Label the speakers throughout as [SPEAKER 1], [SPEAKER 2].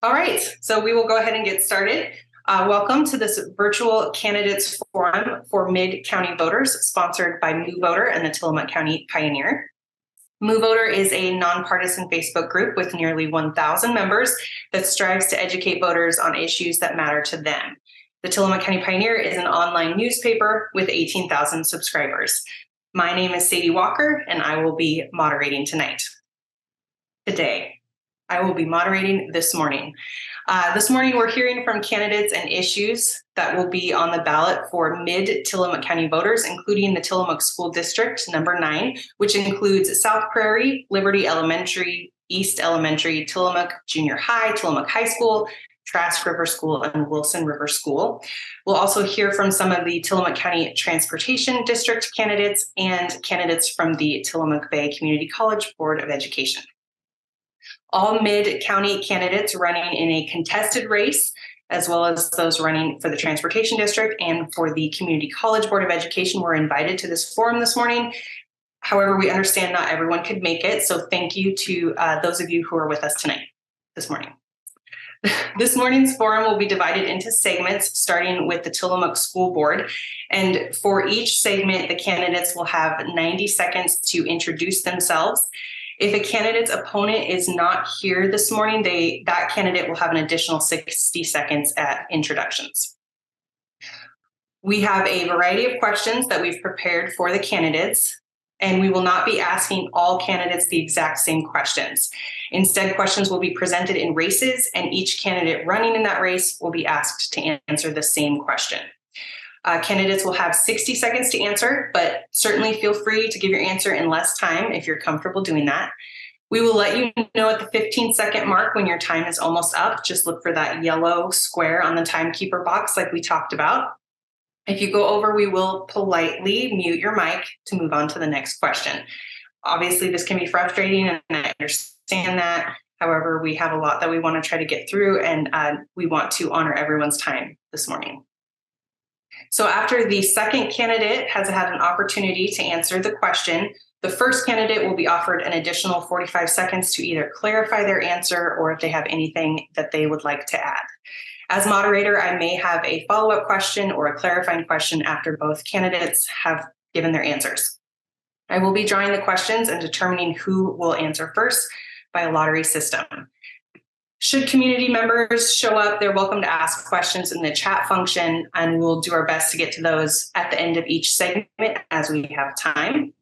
[SPEAKER 1] All right, so we will go ahead and get started. Welcome to this virtual candidates forum for Mid-County voters, sponsored by MooVoter and the Tillamook County Pioneer. MooVoter is a nonpartisan Facebook group with nearly 1,000 members that strives to educate voters on issues that matter to them. The Tillamook County Pioneer is an online newspaper with 18,000 subscribers. My name is Sayde Walker, and I will be moderating tonight. Today, I will be moderating this morning. This morning, we're hearing from candidates and issues that will be on the ballot for mid-Tillamook County voters, including the Tillamook School District, number 9, which includes South Prairie, Liberty Elementary, East Elementary, Tillamook Junior High, Tillamook High School, Trask River School, and Wilson River School. We'll also hear from some of the Tillamook County Transportation District candidates and candidates from the Tillamook Bay Community College Board of Education. All mid-county candidates running in a contested race, as well as those running for the Transportation District and for the Community College Board of Education, were invited to this forum this morning. However, we understand not everyone could make it, so thank you to those of you who are with us tonight, this morning. This morning's forum will be divided into segments, starting with the Tillamook School Board. And for each segment, the candidates will have 90 seconds to introduce themselves. If a candidate's opponent is not here this morning, that candidate will have an additional 60 seconds at introductions. We have a variety of questions that we've prepared for the candidates, and we will not be asking all candidates the exact same questions. Instead, questions will be presented in races, and each candidate running in that race will be asked to answer the same question. Candidates will have 60 seconds to answer, but certainly feel free to give your answer in less time if you're comfortable doing that. We will let you know at the 15-second mark when your time is almost up. Just look for that yellow square on the timekeeper box like we talked about. If you go over, we will politely mute your mic to move on to the next question. Obviously, this can be frustrating, and I understand that. However, we have a lot that we want to try to get through, and we want to honor everyone's time this morning. So after the second candidate has had an opportunity to answer the question, the first candidate will be offered an additional 45 seconds to either clarify their answer or if they have anything that they would like to add. As moderator, I may have a follow-up question or a clarifying question after both candidates have given their answers. I will be drawing the questions and determining who will answer first by a lottery system. Should community members show up, they're welcome to ask questions in the chat function, and we'll do our best to get to those at the end of each segment as we have time.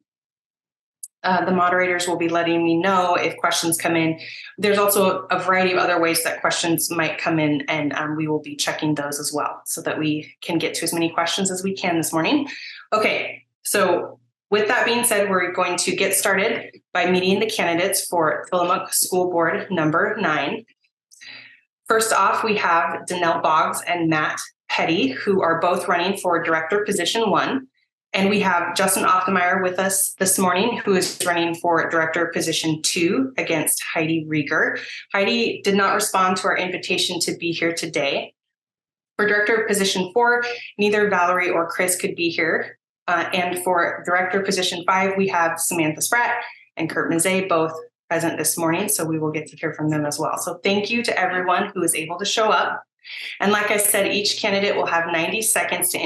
[SPEAKER 1] The moderators will be letting me know if questions come in. There's also a variety of other ways that questions might come in, and we will be checking those as well so that we can get to as many questions as we can this morning. Okay, so with that being said, we're going to get started by meeting the candidates for Tillamook School Board number 9. First off, we have Danelle Boggs and Matt Petty, who are both running for Director Position 1. And we have Justin Opthmeyer with us this morning, who is running for Director Position 2 against Heidi Rieger. Heidi did not respond to our invitation to be here today. For Director Position 4, neither Valerie or Chris could be here. And for Director Position 5, we have Samantha Spratt and Kurt Mazet, both present this morning, so we will get to hear from them as well. So thank you to everyone who is able to show up. And like I said, each candidate will have 90 seconds to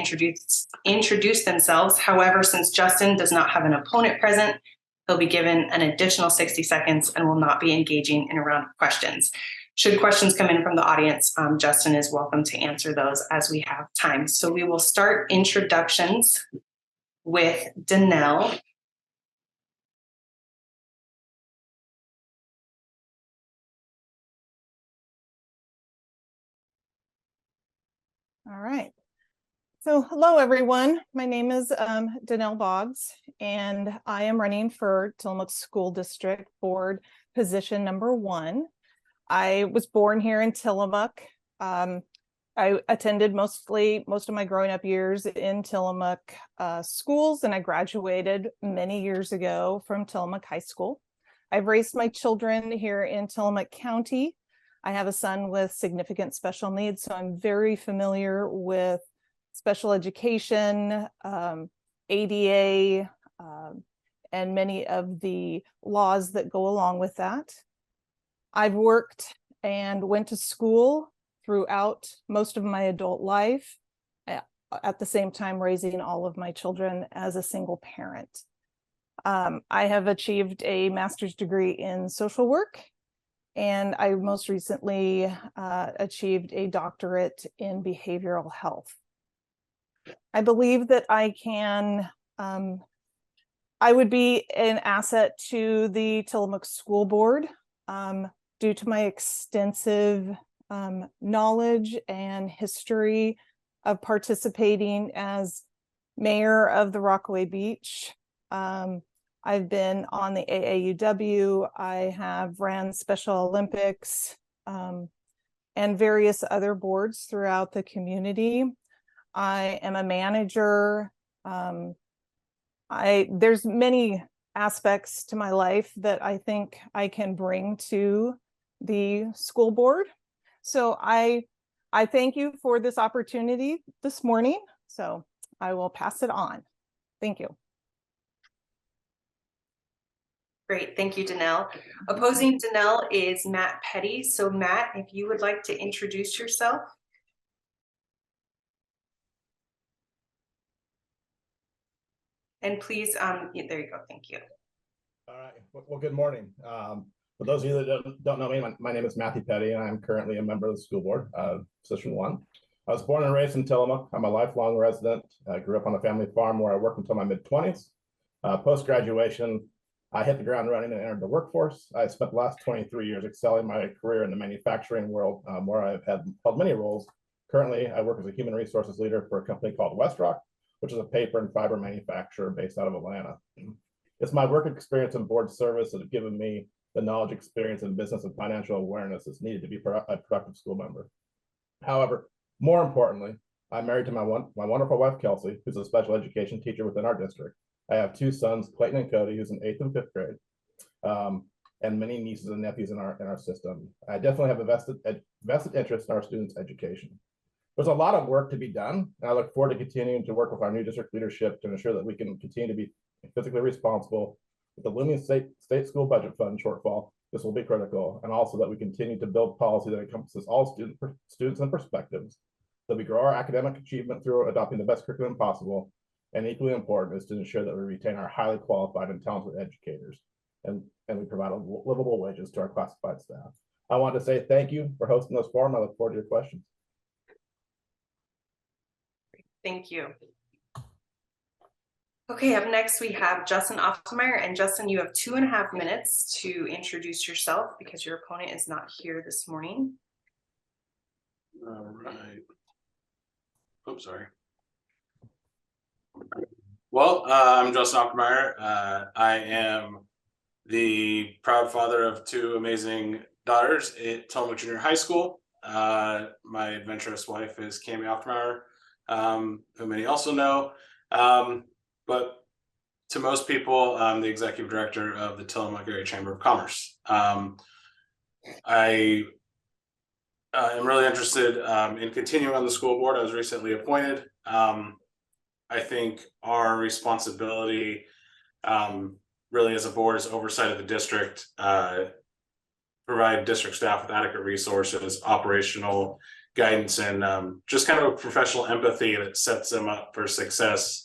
[SPEAKER 1] introduce themselves. However, since Justin does not have an opponent present, he'll be given an additional 60 seconds and will not be engaging in a round of questions. Should questions come in from the audience, Justin is welcome to answer those as we have time. So we will start introductions with Danelle.
[SPEAKER 2] All right. So hello, everyone. My name is Danelle Boggs, and I am running for Tillamook School District Board Position number 1. I was born here in Tillamook. I attended most of my growing up years in Tillamook schools, and I graduated many years ago from Tillamook High School. I've raised my children here in Tillamook County. I have a son with significant special needs, so I'm very familiar with special education, ADA, and many of the laws that go along with that. I've worked and went to school throughout most of my adult life, at the same time raising all of my children as a single parent. I have achieved a master's degree in social work, and I most recently achieved a doctorate in behavioral health. I believe that I would be an asset to the Tillamook School Board due to my extensive knowledge and history of participating as mayor of the Rockaway Beach. I've been on the AAUW. I have ran Special Olympics and various other boards throughout the community. I am a manager. There's many aspects to my life that I think I can bring to the school board. So I thank you for this opportunity this morning. So I will pass it on. Thank you.
[SPEAKER 1] Great, thank you, Danelle. Opposing Danelle is Matt Petty. So Matt, if you would like to introduce yourself. And please, there you go, thank you.
[SPEAKER 3] All right, well, good morning. For those of you that don't know me, my name is Matthew Petty, and I'm currently a member of the school board, position 1. I was born and raised in Tillamook. I'm a lifelong resident. I grew up on a family farm where I worked until my mid-20s. Post-graduation, I hit the ground running and entered the workforce. I spent the last 23 years excelling my career in the manufacturing world, where I've held many roles. Currently, I work as a human resources leader for a company called Westrock, which is a paper and fiber manufacturer based out of Atlanta. It's my work experience and board service that have given me the knowledge, experience, and business and financial awareness that's needed to be a productive school member. However, more importantly, I'm married to my wonderful wife, Kelsey, who's a special education teacher within our district. I have 2 sons, Clayton and Cody, who's in 8th and 5th grade, and many nieces and nephews in our system. I definitely have a vested interest in our students' education. There's a lot of work to be done, and I look forward to continuing to work with our new district leadership to ensure that we can continue to be physically responsible. With the looming state school budget fund shortfall, this will be critical, and also that we continue to build policy that encompasses all students and perspectives, that we grow our academic achievement through adopting the best curriculum possible, and equally important is to ensure that we retain our highly qualified and talented educators, and we provide livable wages to our classified staff. I want to say thank you for hosting this forum. I look forward to your questions.
[SPEAKER 1] Thank you. Okay, up next we have Justin Offmeyer, and Justin, you have 2.5 minutes to introduce yourself because your opponent is not here this morning.
[SPEAKER 4] All right. Oops, sorry. Well, I'm Justin Offmeyer. I am the proud father of 2 amazing daughters at Tillamook Junior High School. My adventurous wife is Cami Offmeyer, who many also know. But to most people, I'm the executive director of the Tillamook Area Chamber of Commerce. I am really interested in continuing on the school board. I was recently appointed. I think our responsibility really as a board is oversight of the district, provide district staff with adequate resources, operational guidance, and just kind of professional empathy that sets them up for success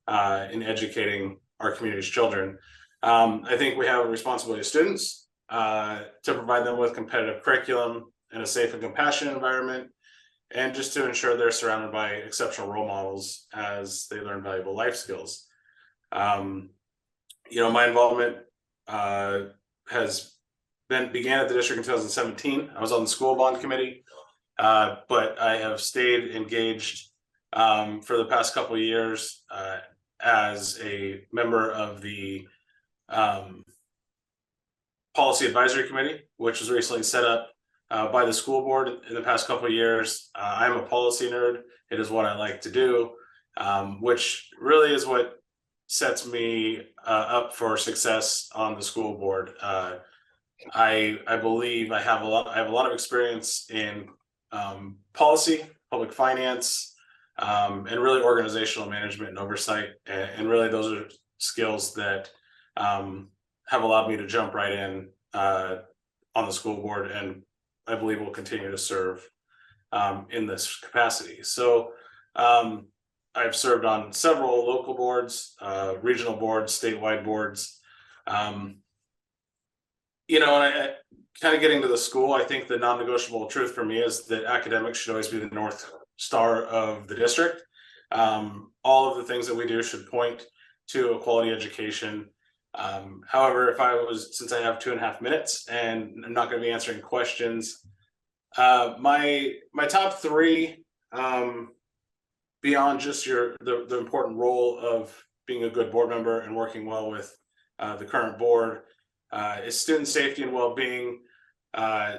[SPEAKER 4] in educating our community's children. I think we have a responsibility to students to provide them with competitive curriculum and a safe and compassionate environment, and just to ensure they're surrounded by exceptional role models as they learn valuable life skills. You know, my involvement began at the district in 2017. I was on the school bond committee, but I have stayed engaged for the past couple of years as a member of the policy advisory committee, which was recently set up by the school board in the past couple of years. I'm a policy nerd. It is what I like to do, which really is what sets me up for success on the school board. I believe I have a lot of experience in policy, public finance, and really organizational management and oversight. And really those are skills that have allowed me to jump right in on the school board and I believe will continue to serve in this capacity. So I've served on several local boards, regional boards, statewide boards. You know, and kind of getting to the school, I think the non-negotiable truth for me is that academics should always be the North Star of the district. All of the things that we do should point to a quality education. However, since I have 2.5 minutes and I'm not going to be answering questions, my top three, beyond just the important role of being a good board member and working well with the current board, is student safety and well-being.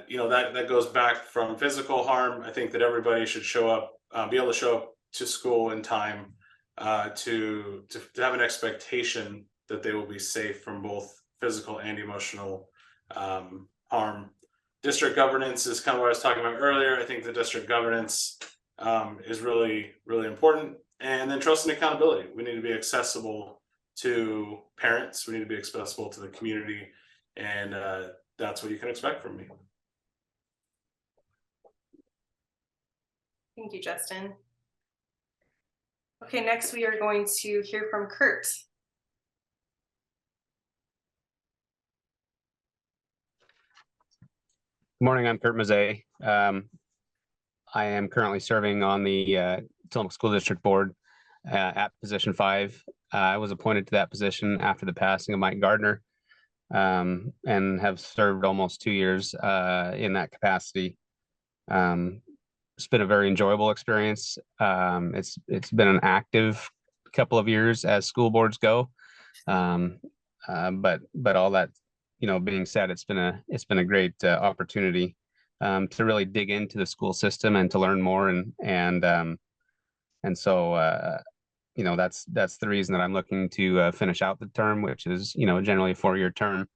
[SPEAKER 4] You know, that goes back from physical harm. I think that everybody should show up, be able to show up to school in time, to have an expectation that they will be safe from both physical and emotional harm. District governance is kind of what I was talking about earlier. I think the district governance is really, really important. And then trust and accountability. We need to be accessible to parents. We need to be accessible to the community. And that's what you can expect from me.
[SPEAKER 1] Thank you, Justin. Okay, next we are going to hear from Kurt.
[SPEAKER 5] Good morning, I'm Kurt Moser. I am currently serving on the Tillamook School District Board at position 5. I was appointed to that position after the passing of Mike Gardner, and have served almost 2 years in that capacity. It's been a very enjoyable experience. It's been an active couple of years as school boards go, but all that, you know, being said, it's been a great opportunity to really dig into the school system and to learn more, and so you know, that's the reason that I'm looking to finish out the term, which is, you know, generally a 4-year term.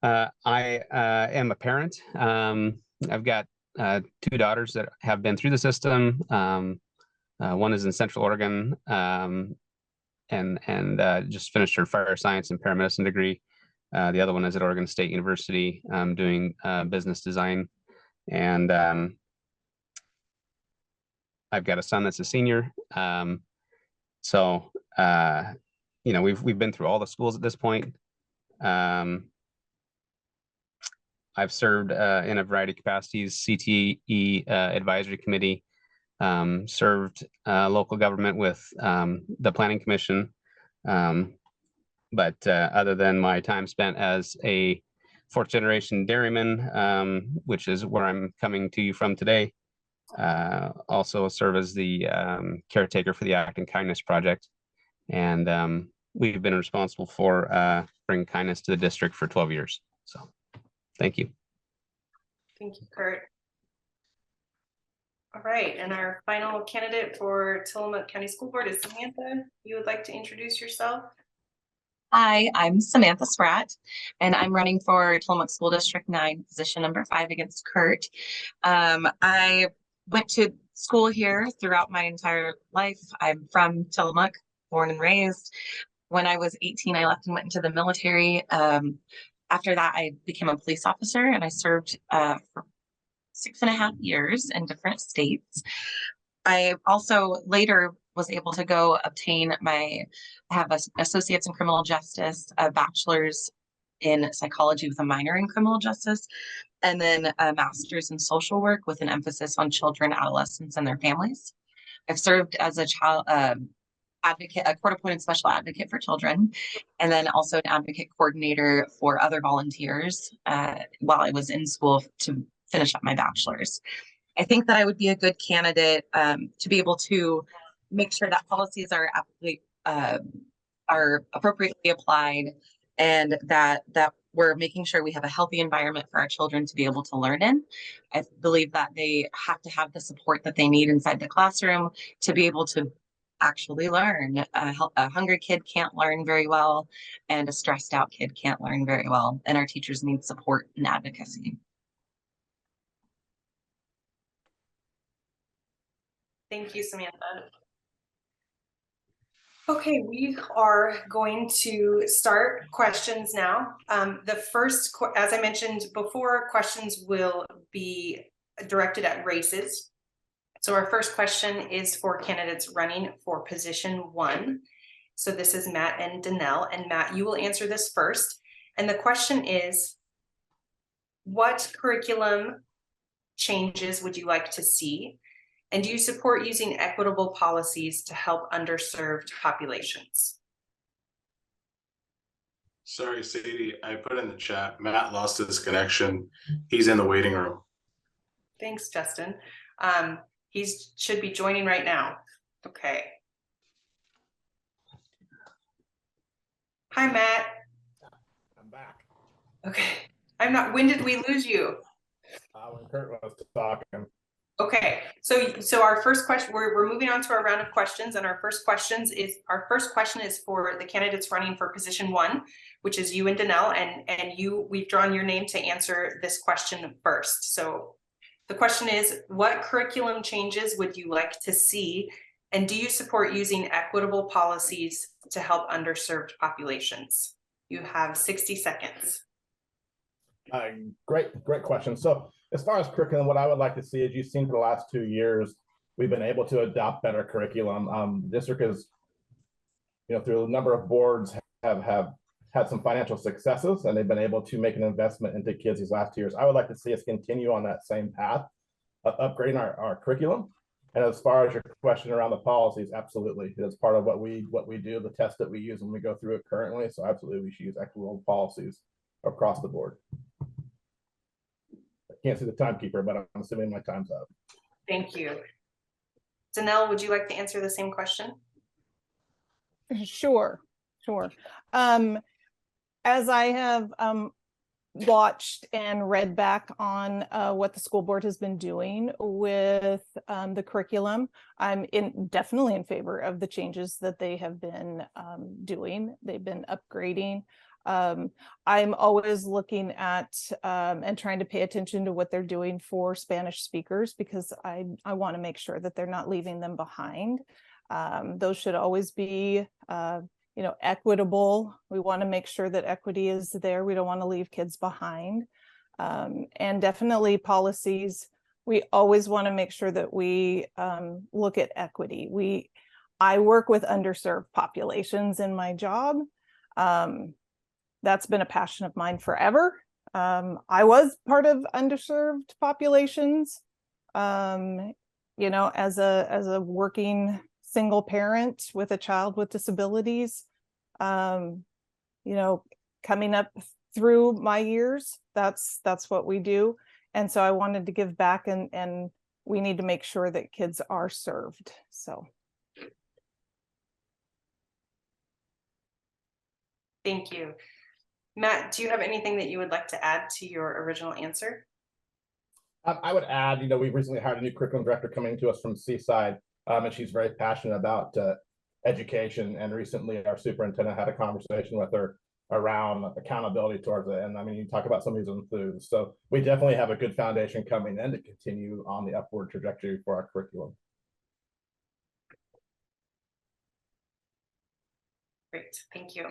[SPEAKER 5] I am a parent. I've got 2 daughters that have been through the system. One is in Central Oregon, and just finished her fire science and paramedicine degree. The other one is at Oregon State University, doing business design. And I've got a son that's a senior. So you know, we've been through all the schools at this point. I've served in a variety of capacities: CTE advisory committee, served local government with the planning commission. But other than my time spent as a 4th generation dairyman, which is where I'm coming to you from today, also serve as the caretaker for the Act and Kindness Project. And we've been responsible for bringing kindness to the district for 12 years. So thank you.
[SPEAKER 1] Thank you, Kurt. All right, and our final candidate for Tillamook County School Board is Samantha. You would like to introduce yourself?
[SPEAKER 6] Hi, I'm Samantha Spratt, and I'm running for Tillamook School District 9, position number 5 against Kurt. I went to school here throughout my entire life. I'm from Tillamook, born and raised. When I was 18, I left and went into the military. After that, I became a police officer, and I served for 6.5 years in different states. I also later was able to go obtain I have an associate's in criminal justice, a bachelor's in psychology with a minor in criminal justice, and then a master's in social work with an emphasis on children, adolescents, and their families. I've served as a child advocate, a court-appointed special advocate for children, and then also an advocate coordinator for other volunteers while I was in school to finish up my bachelor's. I think that I would be a good candidate to be able to make sure that policies are appropriately applied, and that we're making sure we have a healthy environment for our children to be able to learn in. I believe that they have to have the support that they need inside the classroom to be able to actually learn. A hungry kid can't learn very well, and a stressed out kid can't learn very well, and our teachers need support and advocacy.
[SPEAKER 1] Thank you, Samantha. Okay, we are going to start questions now. The first, as I mentioned before, questions will be directed at races. So our first question is for candidates running for position 1. So this is Matt and Danelle, and Matt, you will answer this first. And the question is, what curriculum changes would you like to see? And do you support using equitable policies to help underserved populations?
[SPEAKER 4] Sorry, Sadie, I put in the chat, Matt lost his connection. He's in the waiting room.
[SPEAKER 1] Thanks, Justin. He should be joining right now. Okay. Hi, Matt.
[SPEAKER 3] I'm back.
[SPEAKER 1] Okay. When did we lose you?
[SPEAKER 3] When Kurt was talking.
[SPEAKER 1] Okay, so our first question, we're moving on to our round of questions, and our first question is for the candidates running for position 1, which is you and Danelle, and we've drawn your name to answer this question first. So the question is, what curriculum changes would you like to see, and do you support using equitable policies to help underserved populations? You have 60 seconds.
[SPEAKER 3] Great question. So as far as curriculum, what I would like to see is, you've seen for the last 2 years, we've been able to adopt better curriculum. The district is, through a number of boards have had some financial successes, and they've been able to make an investment into kids these last 2 years. I would like to see us continue on that same path of upgrading our curriculum. And as far as your question around the policies, absolutely. It's part of what we do, the test that we use when we go through it currently. So absolutely, we should use equitable policies across the board. Can't see the timekeeper, but I'm assuming my time's up.
[SPEAKER 1] Thank you. Danelle, would you like to answer the same question?
[SPEAKER 2] Sure. As I have watched and read back on what the school board has been doing with the curriculum, I'm definitely in favor of the changes that they have been doing. They've been upgrading. I'm always looking at and trying to pay attention to what they're doing for Spanish speakers, because I want to make sure that they're not leaving them behind. Those should always be equitable. We want to make sure that equity is there. We don't want to leave kids behind. And definitely policies, we always want to make sure that we look at equity. I work with underserved populations in my job. That's been a passion of mine forever. I was part of underserved populations, as a working single parent with a child with disabilities, coming up through my years, that's what we do. And so I wanted to give back, and we need to make sure that kids are served. So.
[SPEAKER 1] Thank you. Matt, do you have anything that you would like to add to your original answer?
[SPEAKER 3] I would add, we've recently hired a new curriculum director coming to us from Seaside, and she's very passionate about education. And recently our superintendent had a conversation with her around accountability towards it. And you talk about some of these enthused. So we definitely have a good foundation coming in to continue on the upward trajectory for our curriculum.
[SPEAKER 1] Great, thank you.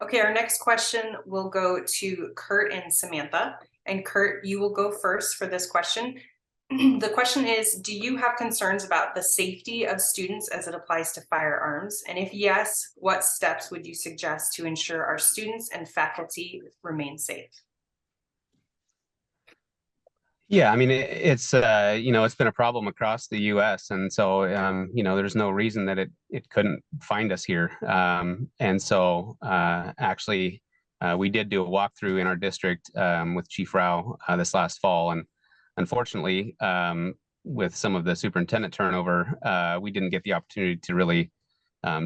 [SPEAKER 1] Okay, our next question will go to Kurt and Samantha. And Kurt, you will go first for this question. The question is, do you have concerns about the safety of students as it applies to firearms? And if yes, what steps would you suggest to ensure our students and faculty remain safe?
[SPEAKER 5] Yeah, it's it's been a problem across the U.S. and so there's no reason that it couldn't find us here. And so actually, we did do a walkthrough in our district with Chief Rao this last fall, and unfortunately, with some of the superintendent turnover, we didn't get the opportunity to really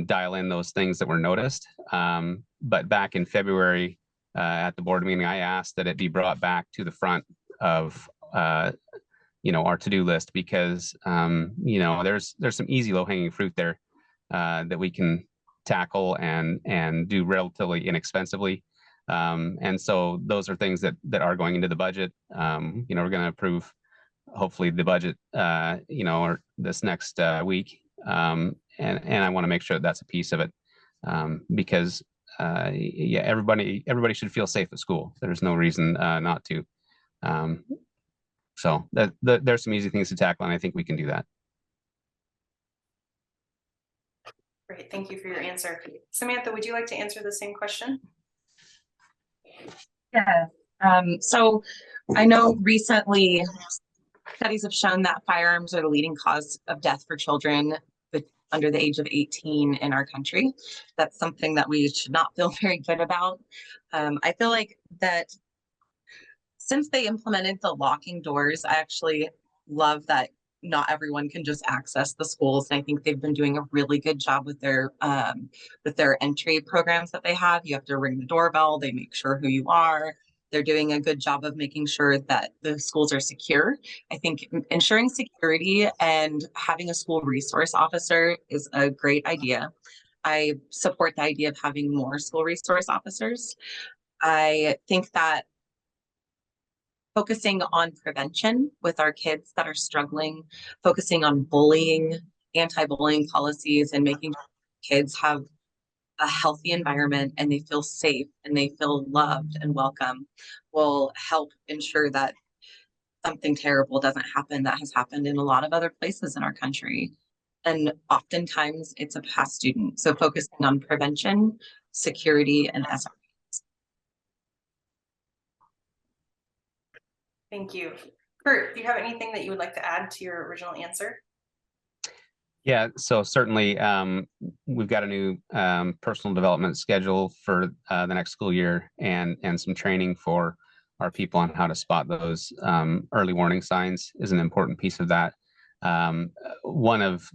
[SPEAKER 5] dial in those things that were noticed. But back in February at the board meeting, I asked that it be brought back to the front of our to-do list, because there's some easy low-hanging fruit there that we can tackle and do relatively inexpensively. And so those are things that are going into the budget. We're going to approve hopefully the budget or this next week, and I want to make sure that that's a piece of it, because yeah, everybody should feel safe at school. There's no reason not to. So there's some easy things to tackle, and I think we can do that.
[SPEAKER 1] Great, thank you for your answer. Samantha, would you like to answer the same question?
[SPEAKER 6] Yeah. So I know recently studies have shown that firearms are the leading cause of death for children under the age of 18 in our country. That's something that we should not feel very good about. I feel like that since they implemented the locking doors, I actually love that not everyone can just access the schools. And I think they've been doing a really good job with their entry programs that they have. You have to ring the doorbell, they make sure who you are. They're doing a good job of making sure that the schools are secure. I think ensuring security and having a school resource officer is a great idea. I support the idea of having more school resource officers. I think that focusing on prevention with our kids that are struggling, focusing on bullying, anti-bullying policies, and making sure kids have a healthy environment and they feel safe and they feel loved and welcome will help ensure that something terrible doesn't happen that has happened in a lot of other places in our country. And oftentimes it's a past student. So focusing on prevention, security, and SRE.
[SPEAKER 1] Thank you. Kurt, do you have anything that you would like to add to your original answer?
[SPEAKER 5] Yeah, so certainly we've got a new personal development schedule for the next school year, and some training for our people on how to spot those early warning signs is an important piece of that. One of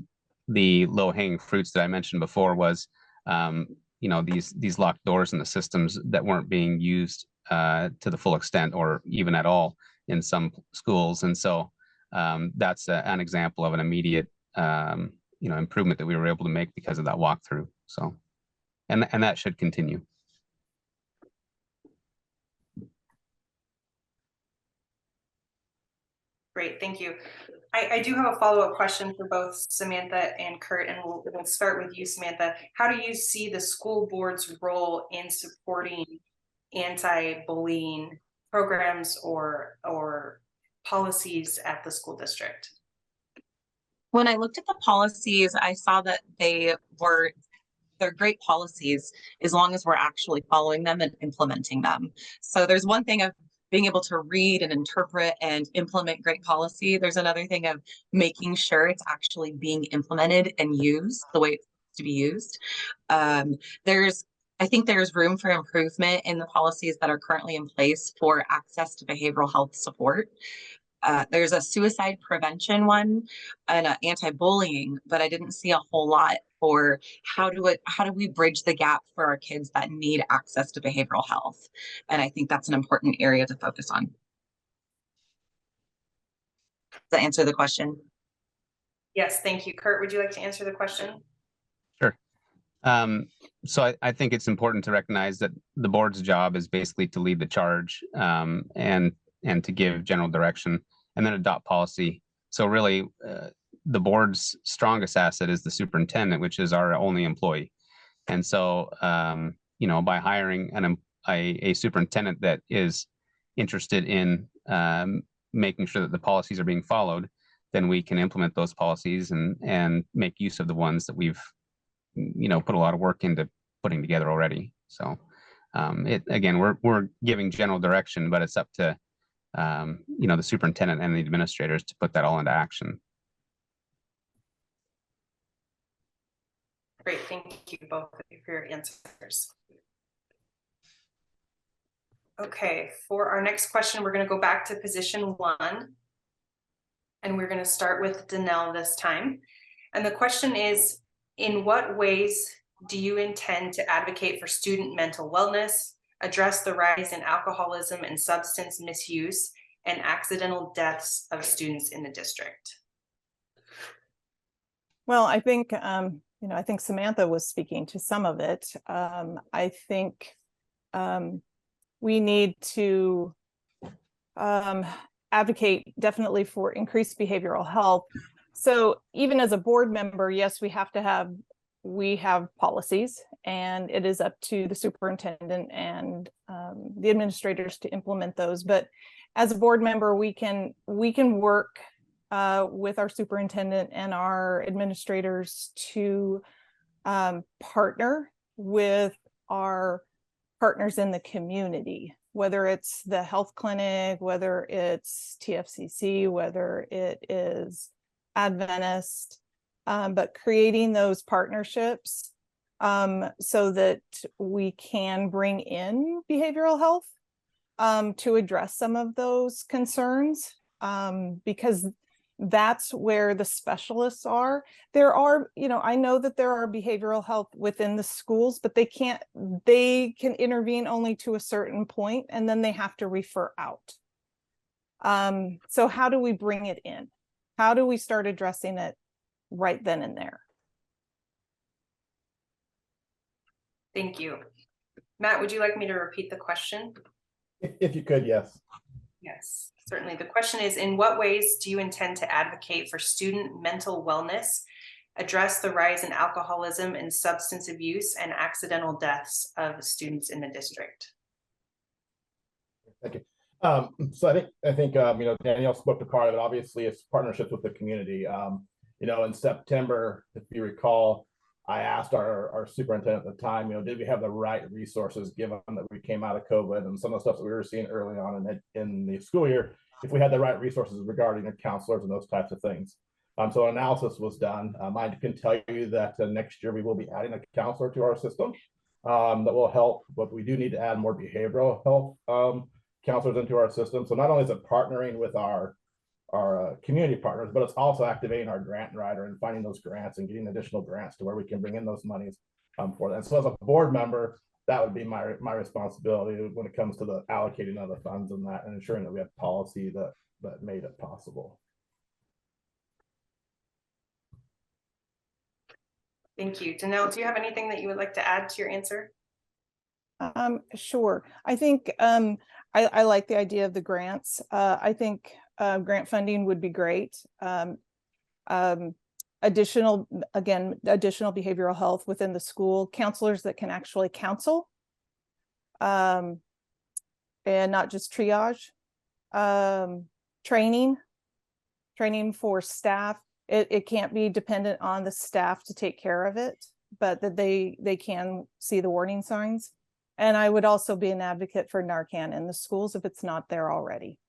[SPEAKER 5] the low-hanging fruits that I mentioned before was you know, these locked doors in the systems that weren't being used to the full extent or even at all in some schools. And so that's an example of an immediate you know, improvement that we were able to make because of that walkthrough. So, and that should continue.
[SPEAKER 1] Great, thank you. I do have a follow-up question for both Samantha and Kurt, and we'll start with you, Samantha. How do you see the school board's role in supporting anti-bullying programs or policies at the school district?
[SPEAKER 6] When I looked at the policies, I saw that they're great policies as long as we're actually following them and implementing them. So there's one thing of being able to read and interpret and implement great policy. There's another thing of making sure it's actually being implemented and used the way it's to be used. I think there's room for improvement in the policies that are currently in place for access to behavioral health support. There's a suicide prevention one and an anti-bullying, but I didn't see a whole lot for how do we bridge the gap for our kids that need access to behavioral health. And I think that's an important area to focus on. Does that answer the question?
[SPEAKER 1] Yes, thank you. Kurt, would you like to answer the question?
[SPEAKER 5] Sure. So I think it's important to recognize that the board's job is basically to lead the charge and to give general direction and then adopt policy. So really, the board's strongest asset is the superintendent, which is our only employee. And so, you know, by hiring a superintendent that is interested in making sure that the policies are being followed, then we can implement those policies and make use of the ones that we've, you know, put a lot of work into putting together already. So again, we're giving general direction, but it's up to you know, the superintendent and the administrators to put that all into action.
[SPEAKER 1] Great, thank you both for your answers. Okay, for our next question, we're going to go back to position 1. And we're going to start with Danelle this time. And the question is, in what ways do you intend to advocate for student mental wellness, address the rise in alcoholism and substance misuse, and accidental deaths of students in the district?
[SPEAKER 2] Well, I think, you know, I think Samantha was speaking to some of it. I think we need to advocate definitely for increased behavioral health, So even as a board member, yes, we have policies, and it is up to the superintendent and the administrators to implement those. But as a board member, we can work with our superintendent and our administrators to partner with our partners in the community, whether it's the health clinic, whether it's TFCC, whether it is Adventist, but creating those partnerships so that we can bring in behavioral health to address some of those concerns, because that's where the specialists are. There are, I know that there are behavioral health within the schools, but they can intervene only to a certain point, and then they have to refer out. So how do we bring it in? How do we start addressing it right then and there?
[SPEAKER 1] Thank you. Matt, would you like me to repeat the question?
[SPEAKER 3] If you could, yes.
[SPEAKER 1] Yes, certainly. The question is, in what ways do you intend to advocate for student mental wellness, address the rise in alcoholism and substance abuse, and accidental deaths of students in the district?
[SPEAKER 3] Thank you. So I think Danielle spoke to part of it. Obviously, it's partnerships with the community. In September, if you recall, I asked our superintendent at the time, did we have the right resources given that we came out of COVID and some of the stuff that we were seeing early on in the school year, if we had the right resources regarding the counselors and those types of things. So analysis was done. I can tell you that next year we will be adding a counselor to our system that will help, but we do need to add more behavioral health counselors into our system. So not only is it partnering with our community partners, but it's also activating our grant writer and finding those grants and getting additional grants to where we can bring in those monies for that. And so as a board member, that would be my responsibility when it comes to the allocating of the funds and that, and ensuring that we have policy that made it possible.
[SPEAKER 1] Thank you. Danelle, do you have anything that you would like to add to your answer?
[SPEAKER 2] Sure. I think I like the idea of the grants. I think grant funding would be great. Additional behavioral health within the school, counselors that can actually counsel, and not just triage. Training for staff. It can't be dependent on the staff to take care of it, but that they can see the warning signs. And I would also be an advocate for Narcan in the schools if it's not there already.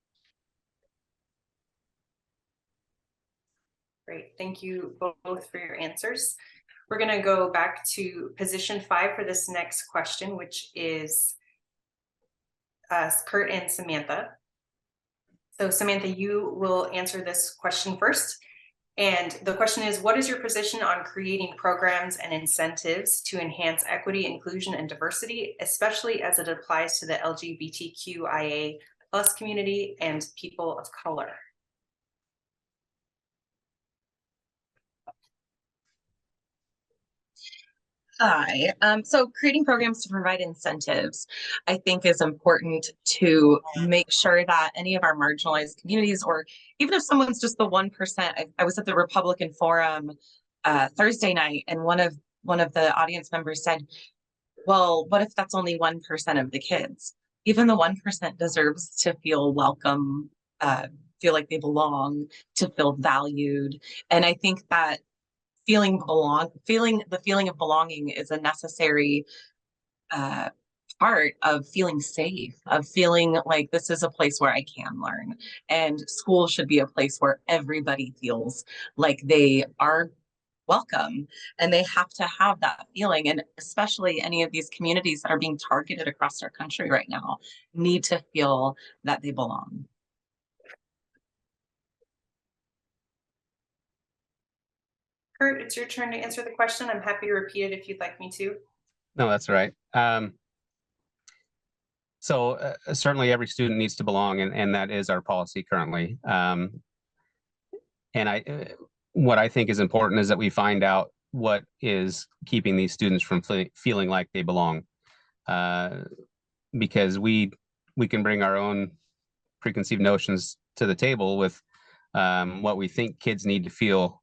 [SPEAKER 1] Great, thank you both for your answers. We're going to go back to position 5 for this next question, which is Kurt and Samantha. So Samantha, you will answer this question first. And the question is, what is your position on creating programs and incentives to enhance equity, inclusion, and diversity, especially as it applies to the LGBTQIA+ community and people of color?
[SPEAKER 6] Hi. So creating programs to provide incentives, I think, is important to make sure that any of our marginalized communities, or even if someone's just the 1%, I was at the Republican Forum Thursday night, and one of the audience members said, well, what if that's only 1% of the kids? Even the 1% deserves to feel welcome, feel like they belong, to feel valued. And I think that feeling the feeling of belonging is a necessary part of feeling safe, of feeling like this is a place where I can learn. And school should be a place where everybody feels like they are welcome, and they have to have that feeling. And especially any of these communities that are being targeted across our country right now need to feel that they belong.
[SPEAKER 1] Kurt, it's your turn to answer the question. I'm happy to repeat it if you'd like me to.
[SPEAKER 5] No, that's right. So certainly every student needs to belong, and that is our policy currently. And what I think is important is that we find out what is keeping these students from feeling like they belong, because we can bring our own preconceived notions to the table with what we think kids need to feel,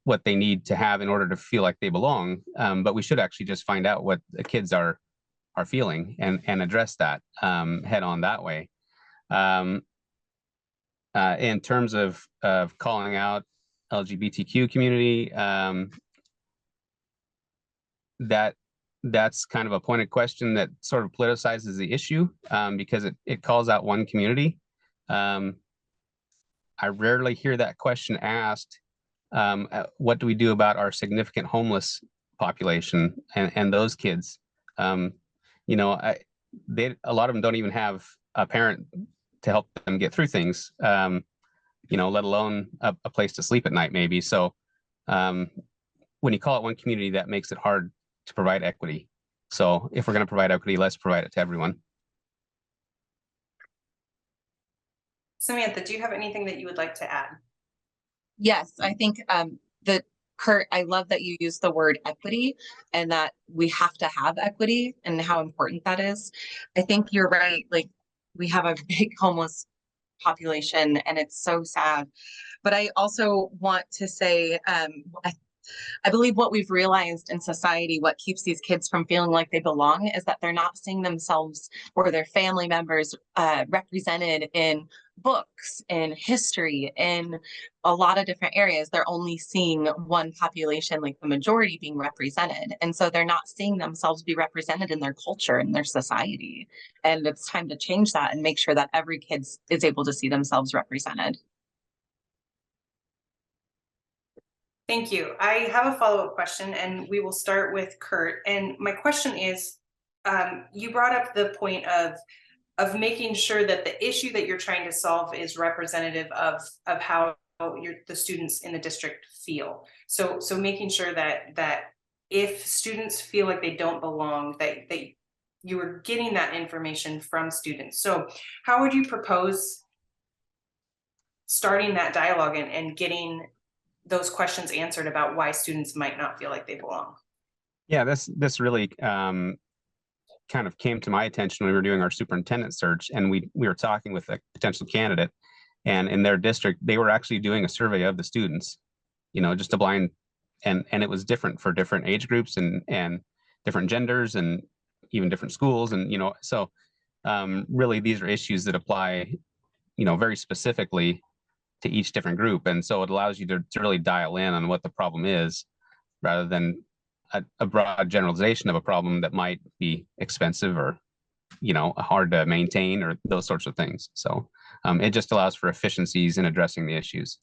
[SPEAKER 5] what they need to have in order to feel like they belong. But we should actually just find out what the kids are feeling and address that head on that way. In terms of calling out LGBTQ community, that's kind of a pointed question that sort of politicizes the issue, because it calls out one community. I rarely hear that question asked. What do we do about our significant homeless population and those kids? You know, a lot of them don't even have a parent to help them get through things, you know, let alone a place to sleep at night, maybe. So when you call it one community, that makes it hard to provide equity. So if we're going to provide equity, let's provide it to everyone.
[SPEAKER 1] Samantha, do you have anything that you would like to add?
[SPEAKER 6] Yes, I think Kurt, I love that you use the word equity and that we have to have equity and how important that is. I think you're right. Like, we have a big homeless population and it's so sad. But I also want to say, I believe what we've realized in society, what keeps these kids from feeling like they belong, is that they're not seeing themselves or their family members represented in books, in history, in a lot of different areas. They're only seeing one population, like the majority, being represented. And so they're not seeing themselves be represented in their culture and their society. And it's time to change that and make sure that every kid is able to see themselves represented.
[SPEAKER 1] Thank you. I have a follow-up question, and we will start with Kurt. And my question is, you brought up the point of making sure that the issue that you're trying to solve is representative of how the students in the district feel. So making sure that if students feel like they don't belong, that you are getting that information from students. So how would you propose starting that dialogue and getting those questions answered about why students might not feel like they belong?
[SPEAKER 5] Yeah, this really kind of came to my attention when we were doing our superintendent search, and we were talking with a potential candidate, and in their district, they were actually doing a survey of the students, you know, just a blind, and it was different for different age groups and different genders and even different schools. And, you know, so really these are issues that apply, you know, very specifically to each different group. And so it allows you to really dial in on what the problem is, rather than a broad generalization of a problem that might be expensive or, you know, hard to maintain or those sorts of things. So it just allows for efficiencies in addressing the issues.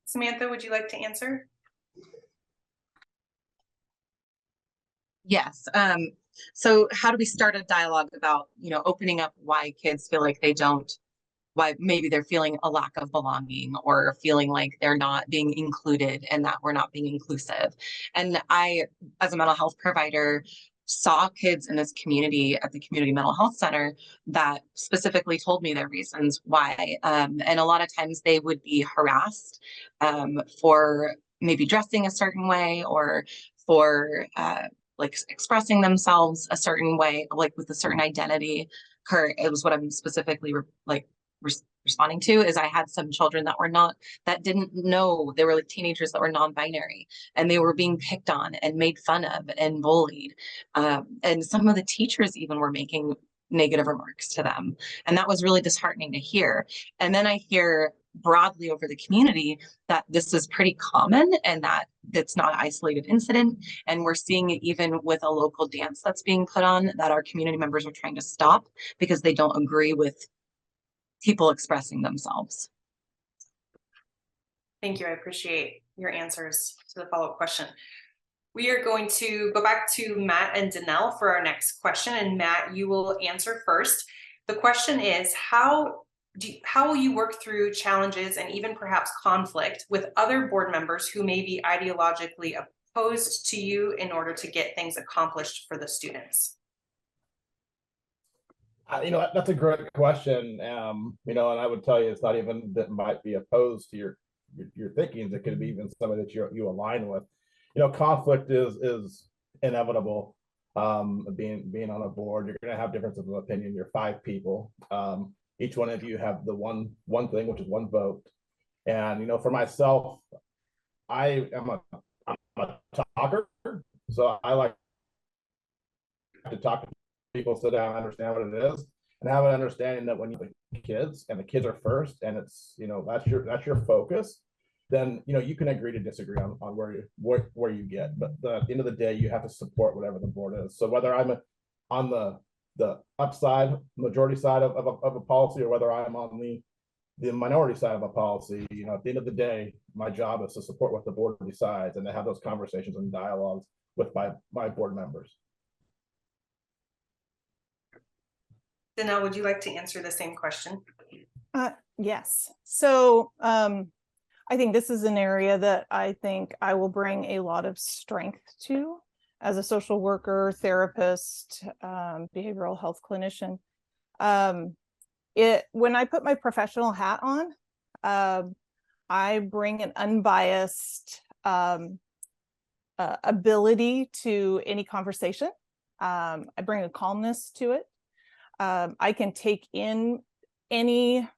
[SPEAKER 1] Samantha, would you like to answer?
[SPEAKER 6] Yes. So how do we start a dialogue about, you know, opening up why kids feel like they don't, why maybe they're feeling a lack of belonging or feeling like they're not being included and that we're not being inclusive. And I, as a mental health provider, saw kids in this community at the community mental health center that specifically told me their reasons why. And a lot of times they would be harassed for maybe dressing a certain way or for like expressing themselves a certain way, like with a certain identity. Kurt, it was what I'm specifically responding to is I had some children that didn't know, they were like teenagers that were non-binary, and they were being picked on and made fun of and bullied. And some of the teachers even were making negative remarks to them. And that was really disheartening to hear. And then I hear broadly over the community that this is pretty common and that it's not an isolated incident. And we're seeing it even with a local dance that's being put on that our community members are trying to stop because they don't agree with people expressing themselves.
[SPEAKER 1] Thank you. I appreciate your answers to the follow-up question. We are going to go back to Matt and Danelle for our next question. And Matt, you will answer first. The question is, how will you work through challenges and even perhaps conflict with other board members who may be ideologically opposed to you in order to get things accomplished for the students?
[SPEAKER 3] You know, that's a great question. You know, and I would tell you, it's not even that might be opposed to your thinking. It could be even somebody that you align with. You know, conflict is inevitable. Being on a board, you're going to have differences of opinion. You're 5 people. each one of you have the one thing, which is one vote. And, you know, for myself, I'm a talker, so I like to talk to people, sit down, understand what it is, and have an understanding that when you have kids and the kids are first, and it's, you know, that's your focus, then, you know, you can agree to disagree on where you get, but at the end of the day, you have to support whatever the board is. So whether I'm on the upside, majority side of a policy, or whether I'm on the minority side of a policy, you know, at the end of the day, my job is to support what the board decides and to have those conversations and dialogues with my board members.
[SPEAKER 1] Danelle, would you like to answer the same question?
[SPEAKER 2] Yes. So I think this is an area that I think I will bring a lot of strength to as a social worker, therapist, behavioral health clinician. When I put my professional hat on, I bring an unbiased ability to any conversation. I bring a calmness to it. I can take in a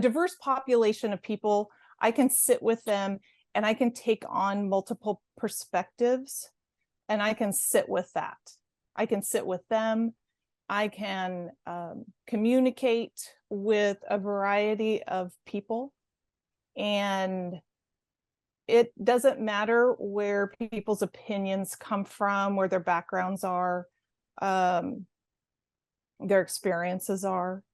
[SPEAKER 2] diverse population of people. I can sit with them and I can take on multiple perspectives, and I can sit with that. I can sit with them. I can communicate with a variety of people, and it doesn't matter where people's opinions come from, where their backgrounds are, their experiences are,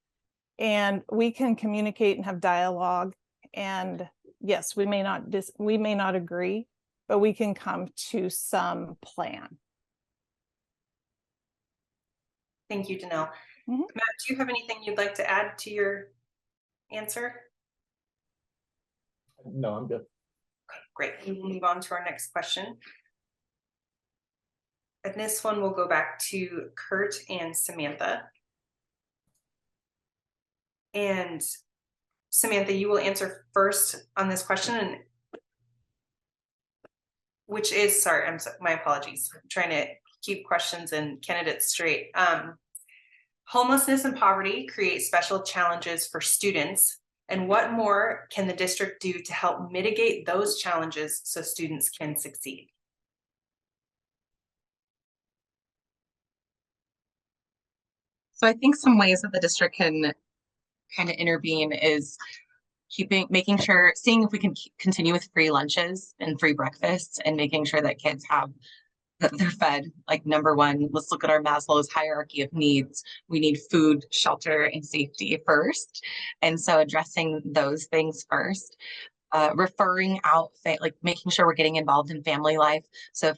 [SPEAKER 2] and we can communicate and have dialogue. And yes, we may not agree, but we can come to some plan.
[SPEAKER 1] Thank you, Danelle.
[SPEAKER 2] Mm-hmm.
[SPEAKER 1] Matt, do you have anything you'd like to add to your answer?
[SPEAKER 3] No, I'm good.
[SPEAKER 1] Great. We will move on to our next question. And this one will go back to Kurt and Samantha. And Samantha, you will answer first on this question, and which is, sorry, my apologies. I'm trying to keep questions and candidates straight. Homelessness and poverty create special challenges for students. And what more can the district do to help mitigate those challenges so students can succeed?
[SPEAKER 6] So I think some ways that the district can kind of intervene is making sure, seeing if we can continue with free lunches and free breakfasts, and making sure that kids have, that they're fed. Like, number one, let's look at our Maslow's hierarchy of needs. We need food, shelter, and safety first. And so addressing those things first. Referring out, like making sure we're getting involved in family life. So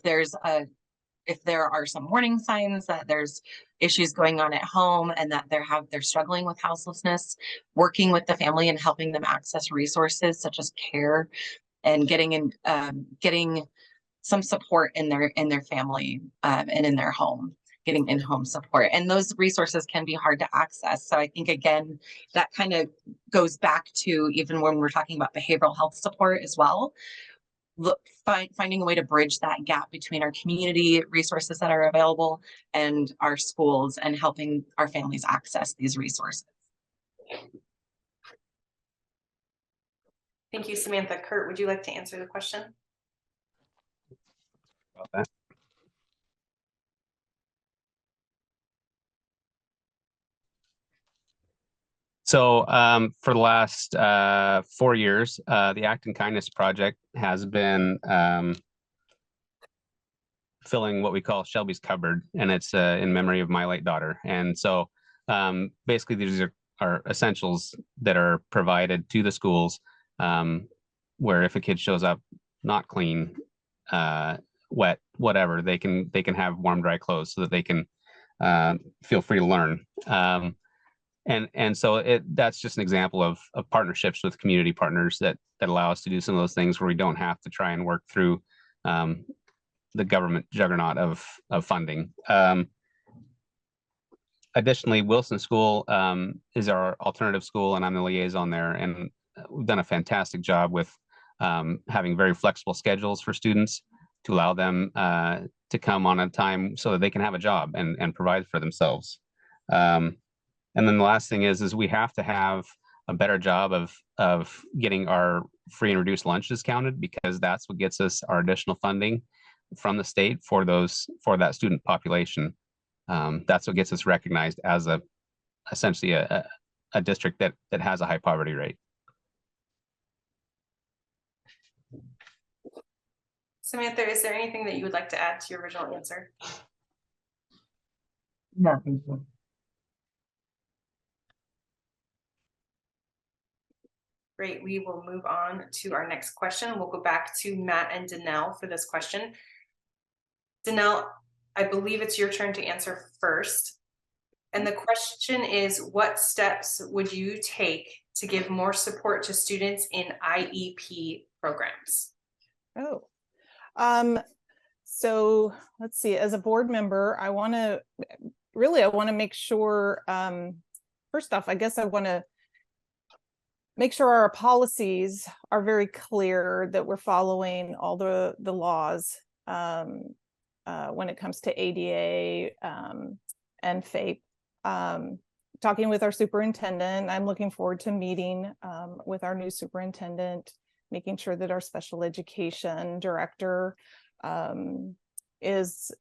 [SPEAKER 6] if there are some warning signs that there's issues going on at home and that they're struggling with houselessness, working with the family and helping them access resources such as care, and getting some support in their family and in their home, getting in-home support. And those resources can be hard to access. So I think, again, that kind of goes back to even when we're talking about behavioral health support as well. Finding a way to bridge that gap between our community resources that are available and our schools, and helping our families access these resources.
[SPEAKER 1] Thank you, Samantha. Kurt, would you like to answer the question?
[SPEAKER 5] About that. So for the last 4 years, the Act in Kindness Project has been filling what we call Shelby's cupboard, and it's in memory of my late daughter. And so basically these are essentials that are provided to the schools, where if a kid shows up not clean, wet, whatever, they can have warm, dry clothes so that they can feel free to learn. And so that's just an example of partnerships with community partners that allow us to do some of those things where we don't have to try and work through the government juggernaut of funding. Additionally, Wilson School is our alternative school, and I'm the liaison there. And we've done a fantastic job with having very flexible schedules for students to allow them to come on a time so that they can have a job and provide for themselves. And then the last thing is we have to have a better job of getting our free and reduced lunches counted, because that's what gets us our additional funding from the state for that student population. That's what gets us recognized as essentially a district that has a high poverty rate.
[SPEAKER 1] Samantha, is there anything that you would like to add to your original answer?
[SPEAKER 6] No, thank you.
[SPEAKER 1] Great, we will move on to our next question. We'll go back to Matt and Danelle for this question. Danelle, I believe it's your turn to answer first. And the question is, what steps would you take to give more support to students in IEP programs?
[SPEAKER 2] So let's see, as a board member, I want to make sure, first off, I guess I want to make sure our policies are very clear, that we're following all the laws when it comes to ADA and FAPE. Talking with our superintendent, I'm looking forward to meeting with our new superintendent, making sure that our special education director is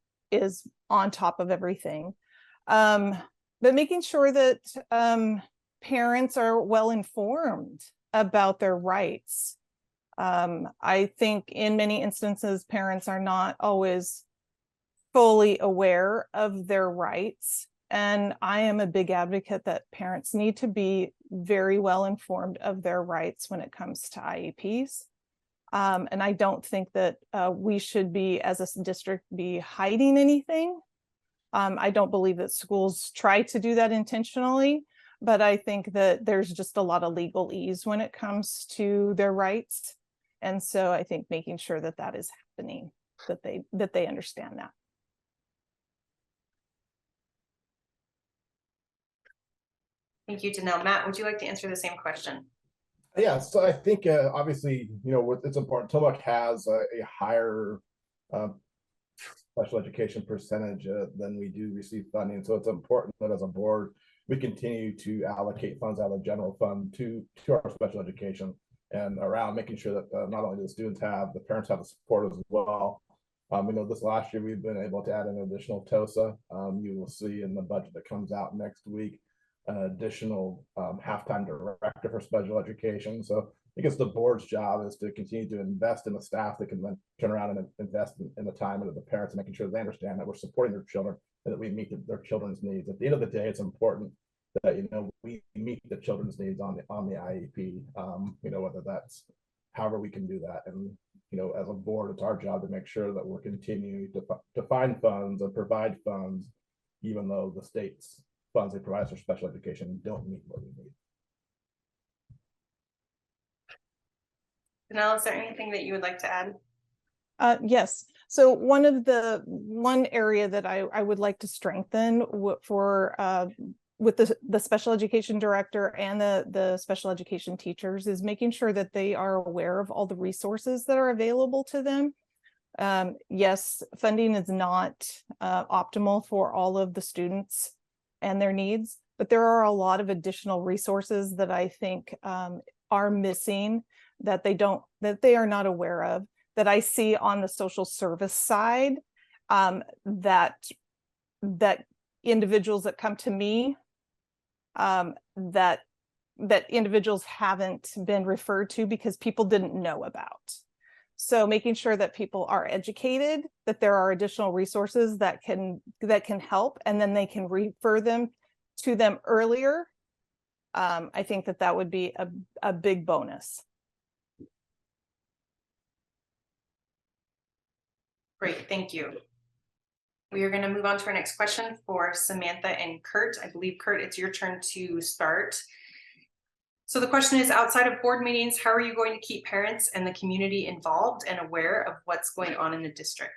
[SPEAKER 2] on top of everything. But making sure that parents are well informed about their rights. I think in many instances, parents are not always fully aware of their rights. And I am a big advocate that parents need to be very well informed of their rights when it comes to IEPs. And I don't think that we should be, as a district, be hiding anything. I don't believe that schools try to do that intentionally, but I think that there's just a lot of legalese when it comes to their rights. And so I think making sure that that is happening, that they understand that.
[SPEAKER 1] Thank you, Danelle. Matt, would you like to answer the same question?
[SPEAKER 3] Yeah, so I think obviously, it's important. Tillamook has a higher special education percentage than we do receive funding. So it's important that as a board, we continue to allocate funds out of the general fund to our special education, and around making sure that not only do the students have, the parents have the support as well. This last year we've been able to add an additional TOSA. You will see in the budget that comes out next week an additional half-time director for special education. So I think it's the board's job is to continue to invest in the staff that can then turn around and invest in the time of the parents, and making sure they understand that we're supporting their children and that we meet their children's needs. At the end of the day, it's important that we meet the children's needs on the IEP. Whether that's however we can do that, and as a board, it's our job to make sure that we're continuing to find funds and provide funds, even though the state's funds they provide for special education don't meet what we need.
[SPEAKER 1] Danelle, is there anything that you would like to add?
[SPEAKER 2] Yes. So one area that I would like to strengthen with the special education director and the special education teachers is making sure that they are aware of all the resources that are available to them. Yes, funding is not optimal for all of the students and their needs, but there are a lot of additional resources that I think are missing, that they are not aware of, that I see on the social service side, that individuals that come to me, that individuals haven't been referred to because people didn't know about. So making sure that people are educated, that there are additional resources that can help, and then they can refer them to them earlier. I think that would be a big bonus.
[SPEAKER 1] Great, thank you. We are going to move on to our next question for Samantha and Kurt. I believe, Kurt, it's your turn to start. So the question is, outside of board meetings, how are you going to keep parents and the community involved and aware of what's going on in the district?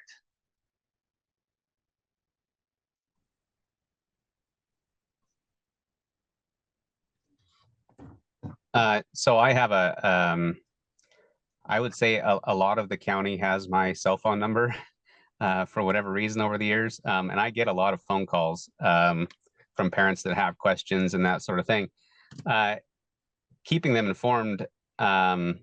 [SPEAKER 5] So I have I would say a lot of the county has my cell phone number for whatever reason over the years. And I get a lot of phone calls parents that have questions and that sort of thing. Keeping them informed, you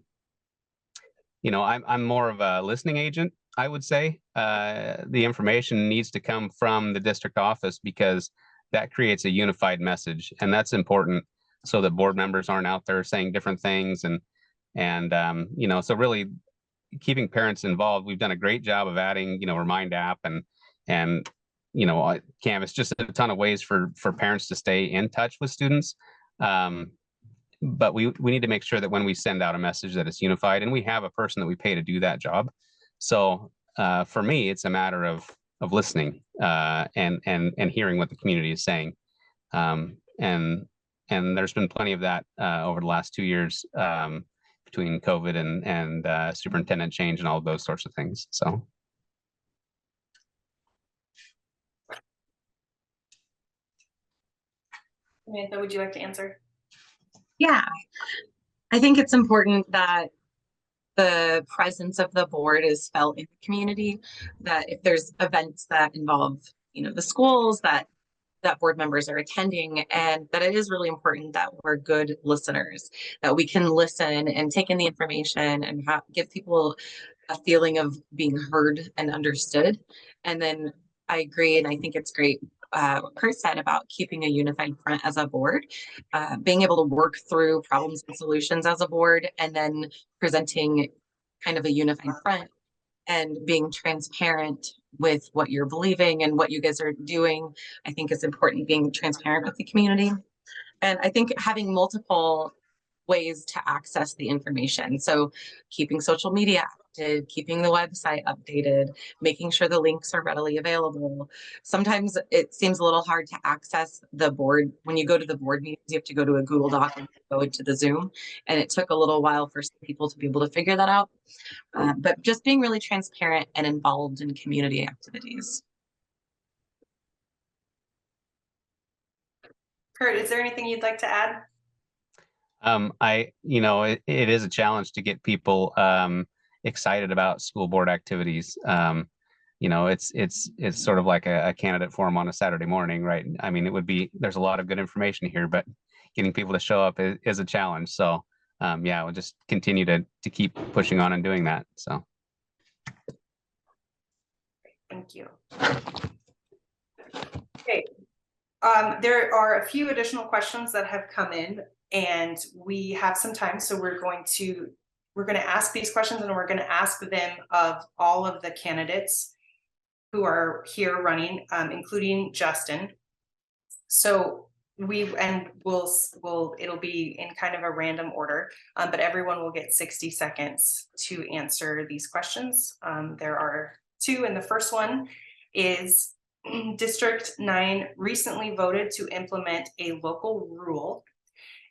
[SPEAKER 5] know, I'm more of a listening agent, I would say. The information needs to come from the district office because that creates a unified message, and that's important so that board members aren't out there saying different things. And you know, so really keeping parents involved. We've done a great job of adding, you know, Remind app and you know, Canvas, just a ton of ways for parents to stay in touch with students. But we need to make sure that when we send out a message that it's unified, and we have a person that we pay to do that job. So for me, it's a matter of listening and hearing what the community is saying. And there's been plenty of that over the last 2 years between COVID and superintendent change and all of those sorts of things. So.
[SPEAKER 1] Samantha, would you like to answer?
[SPEAKER 6] Yeah, I think it's important that the presence of the board is felt in the community, that if there's events that involve, you know, the schools that board members are attending, and that it is really important that we're good listeners, that we can listen and take in the information and give people a feeling of being heard and understood. And then I agree, and I think it's great what Kurt said about keeping a unified front as a board, being able to work through problems and solutions as a board, and then presenting kind of a unified front and being transparent with what you're believing and what you guys are doing. I think it's important being transparent with the community. And I think having multiple ways to access the information. So keeping social media active, keeping the website updated, making sure the links are readily available. Sometimes it seems a little hard to access the board. When you go to the board meetings, you have to go to a Google Doc and go into the Zoom. And it took a little while for some people to be able to figure that out. But just being really transparent and involved in community activities.
[SPEAKER 1] Kurt, is there anything you'd like to add?
[SPEAKER 5] You know, it is a challenge to get people excited about school board activities. You know, it's sort of like a candidate forum on a Saturday morning, right? I mean, there's a lot of good information here, but getting people to show up is a challenge. So yeah, we'll just continue to keep pushing on and doing that. So.
[SPEAKER 1] Thank you. Okay. There are a few additional questions that have come in, and we have some time, so we're going to ask these questions, and we're going to ask them of all of the candidates who are here running, including Justin. So it'll be in kind of a random order, but everyone will get 60 seconds to answer these questions. There are two, and the first one is, District 9 recently voted to implement a local rule.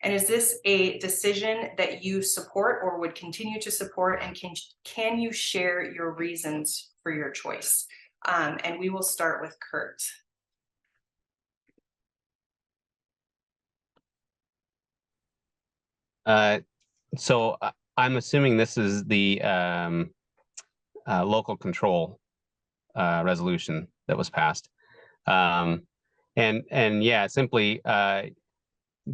[SPEAKER 1] And is this a decision that you support or would continue to support? And can you share your reasons for your choice? And we will start with Kurt.
[SPEAKER 5] So I'm assuming this is the local control resolution that was passed. And yeah, simply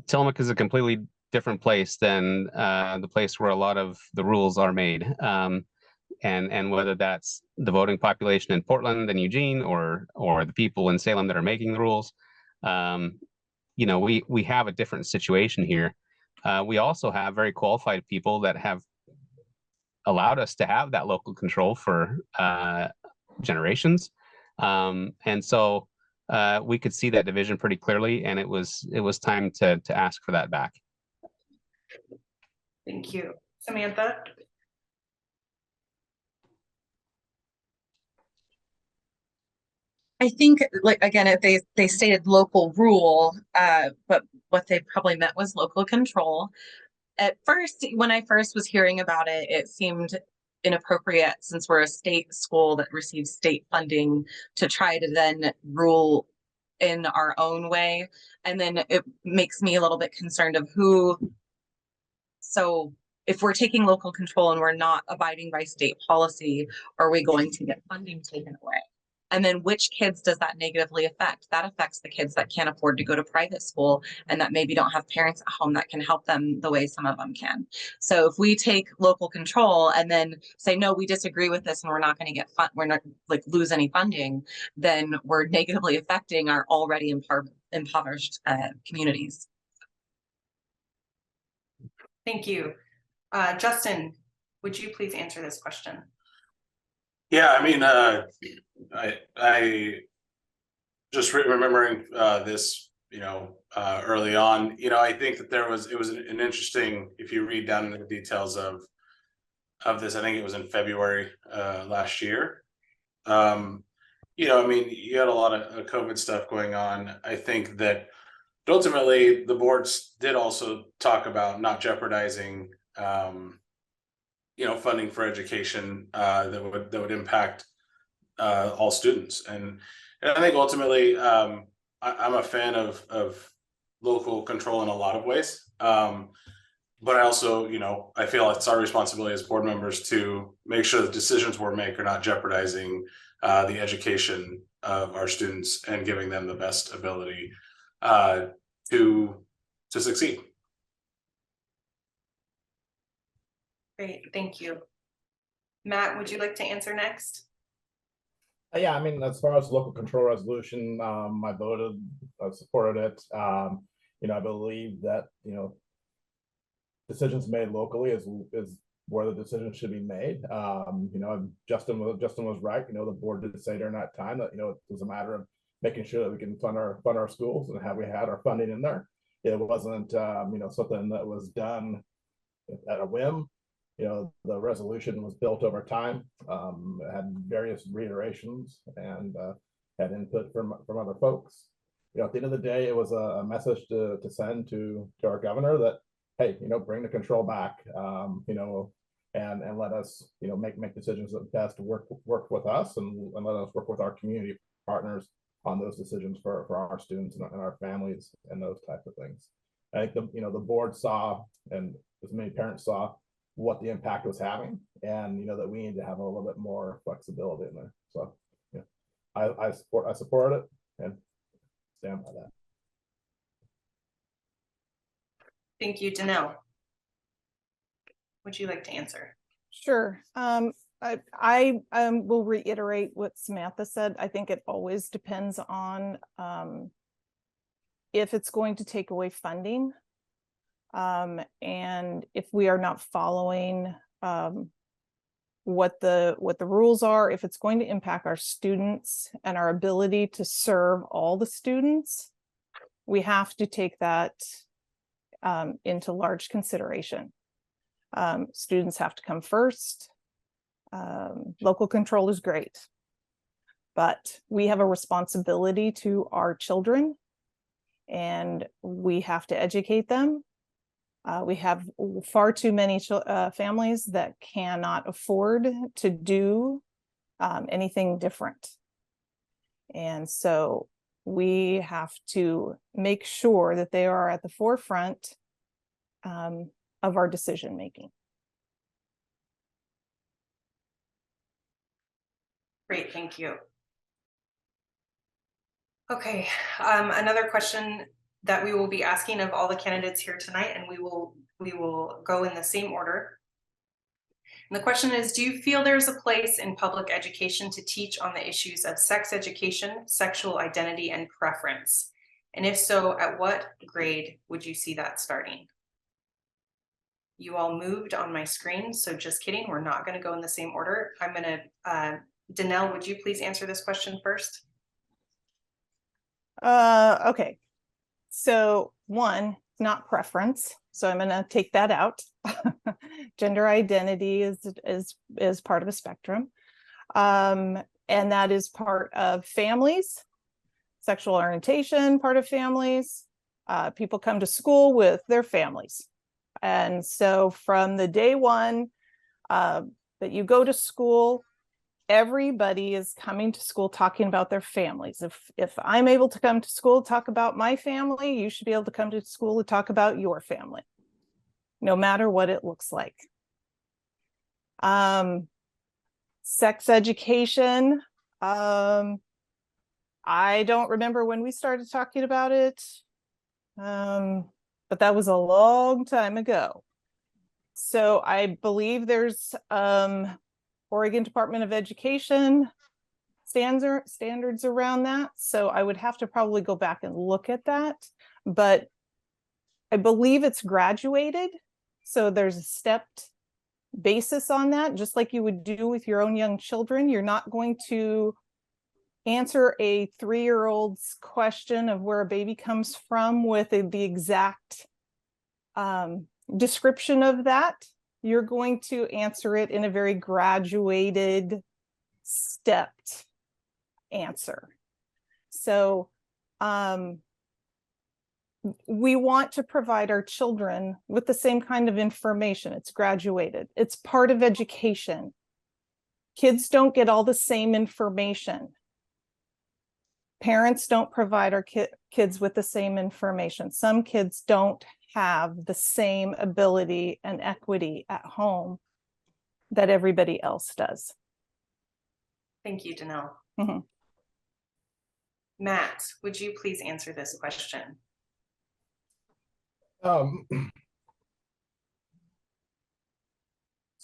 [SPEAKER 5] Tillamook is a completely different place than the place where a lot of the rules are made. And whether that's the voting population in Portland and Eugene or the people in Salem that are making the rules, you know, we have a different situation here. We also have very qualified people that have allowed us to have that local control for generations. And so we could see that division pretty clearly, and it was time to ask for that back.
[SPEAKER 1] Thank you. Samantha?
[SPEAKER 6] I think, like, again, they stated local rule, but what they probably meant was local control. At first, when I first was hearing about it, it seemed inappropriate, since we're a state school that receives state funding, to try to then rule in our own way. And then it makes me a little bit concerned of so if we're taking local control and we're not abiding by state policy, are we going to get funding taken away? And then which kids does that negatively affect? That affects the kids that can't afford to go to private school and that maybe don't have parents at home that can help them the way some of them can. So if we take local control and then say, no, we disagree with this and we're not going to get we're not like lose any funding, then we're negatively affecting our already impoverished communities.
[SPEAKER 1] Thank you. Justin, would you please answer this question?
[SPEAKER 4] Yeah, I mean, I just remembering this, early on, I think that it was an interesting, if you read down into the details of this, I think it was in February last year. I mean, you had a lot of COVID stuff going on. I think that ultimately the boards did also talk about not jeopardizing funding for education that would impact all students. And I think ultimately I'm a fan of local control in a lot of ways. But I also, I feel it's our responsibility as board members to make sure the decisions we make are not jeopardizing the education of our students and giving them the best ability to succeed.
[SPEAKER 1] Great, thank you. Matt, would you like to answer next?
[SPEAKER 3] Yeah, I mean, as far as local control resolution, I supported it. I believe that, decisions made locally is where the decision should be made. Justin was right. The board did say during that time that, it was a matter of making sure that we can fund our schools and have we had our funding in there. It wasn't, something that was done at a whim. The resolution was built over time, had various reiterations and had input from other folks. At the end of the day, it was a message to send to our governor that, hey, bring the control back, and let us, make decisions that best work with us and let us work with our community partners on those decisions for our students and our families and those types of things. I think the board saw, and as many parents saw, what the impact was having, and that we need to have a little bit more flexibility in there. So I support it and stand by that.
[SPEAKER 1] Thank you. Danelle, would you like to answer?
[SPEAKER 2] Sure. I will reiterate what Samantha said. I think it always depends on if it's going to take away funding. And if we are not following what the rules are, if it's going to impact our students and our ability to serve all the students, we have to take that into large consideration. Students have to come first. Local control is great, but we have a responsibility to our children and we have to educate them. We have far too many families that cannot afford to do anything different. And so we have to make sure that they are at the forefront of our decision making.
[SPEAKER 1] Great, thank you. Okay, another question that we will be asking of all the candidates here tonight, and we will go in the same order. And the question is, do you feel there's a place in public education to teach on the issues of sex education, sexual identity, and preference? And if so, at what grade would you see that starting? You all moved on my screen, so just kidding, we're not going to go in the same order. I'm going to, Danelle, would you please answer this question first?
[SPEAKER 2] Okay. So one, not preference. So I'm going to take that out. Gender identity is part of a spectrum. And that is part of families, sexual orientation, part of families. People come to school with their families. And so from the day one that you go to school, everybody is coming to school talking about their families. If I'm able to come to school to talk about my family, you should be able to come to school to talk about your family, no matter what it looks like. Sex education, I don't remember when we started talking about it, but that was a long time ago. So I believe there's Oregon Department of Education standards around that. So I would have to probably go back and look at that. But I believe it's graduated. So there's a stepped basis on that, just like you would do with your own young children. You're not going to answer a 3-year-old's question of where a baby comes from with the exact description of that. You're going to answer it in a very graduated, stepped answer. So we want to provide our children with the same kind of information. It's graduated. It's part of education. Kids don't get all the same information. Parents don't provide our kids with the same information. Some kids don't have the same ability and equity at home that everybody else does.
[SPEAKER 1] Thank you, Danelle.
[SPEAKER 2] Mm-hmm.
[SPEAKER 1] Matt, would you please answer this question?
[SPEAKER 3] So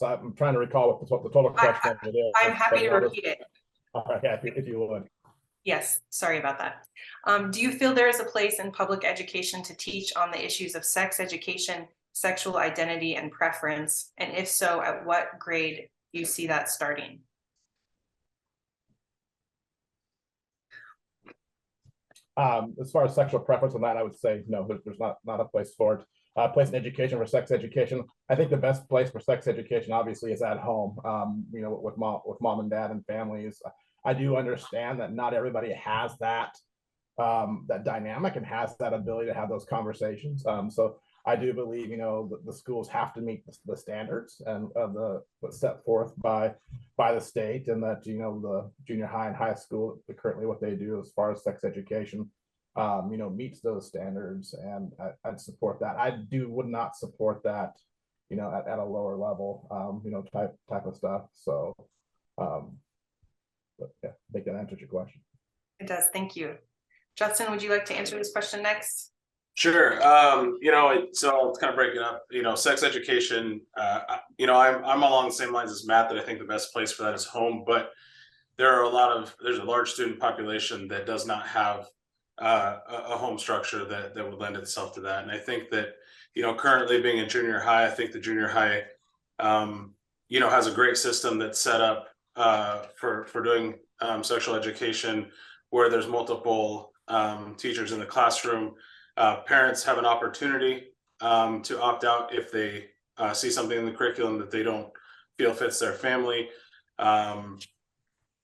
[SPEAKER 3] I'm trying to recall what the total question is.
[SPEAKER 1] I'm happy to repeat it.
[SPEAKER 3] Okay, if you would.
[SPEAKER 1] Yes, sorry about that. Do you feel there is a place in public education to teach on the issues of sex education, sexual identity, and preference? And if so, at what grade do you see that starting?
[SPEAKER 3] As far as sexual preference on that, I would say no, there's not a place for it. Place in education for sex education. I think the best place for sex education obviously is at home, with mom and dad and families. I do understand that not everybody has that dynamic and has that ability to have those conversations. So I do believe, the schools have to meet the standards and what's set forth by the state, and that, the junior high and high school, currently what they do as far as sex education, meets those standards, and I'd support that. Would not support that, at a lower level, type of stuff. So, but yeah, I think that answers your question.
[SPEAKER 1] It does, thank you. Justin, would you like to answer this question next?
[SPEAKER 4] Sure. So I'll kind of break it up. Sex education, I'm along the same lines as Matt, that I think the best place for that is home, but there's a large student population that does not have a home structure that would lend itself to that. And I think that, currently being in junior high, I think the junior high, has a great system that's set up for doing sexual education, where there's multiple teachers in the classroom. Parents have an opportunity to opt out if they see something in the curriculum that they don't feel fits their family. But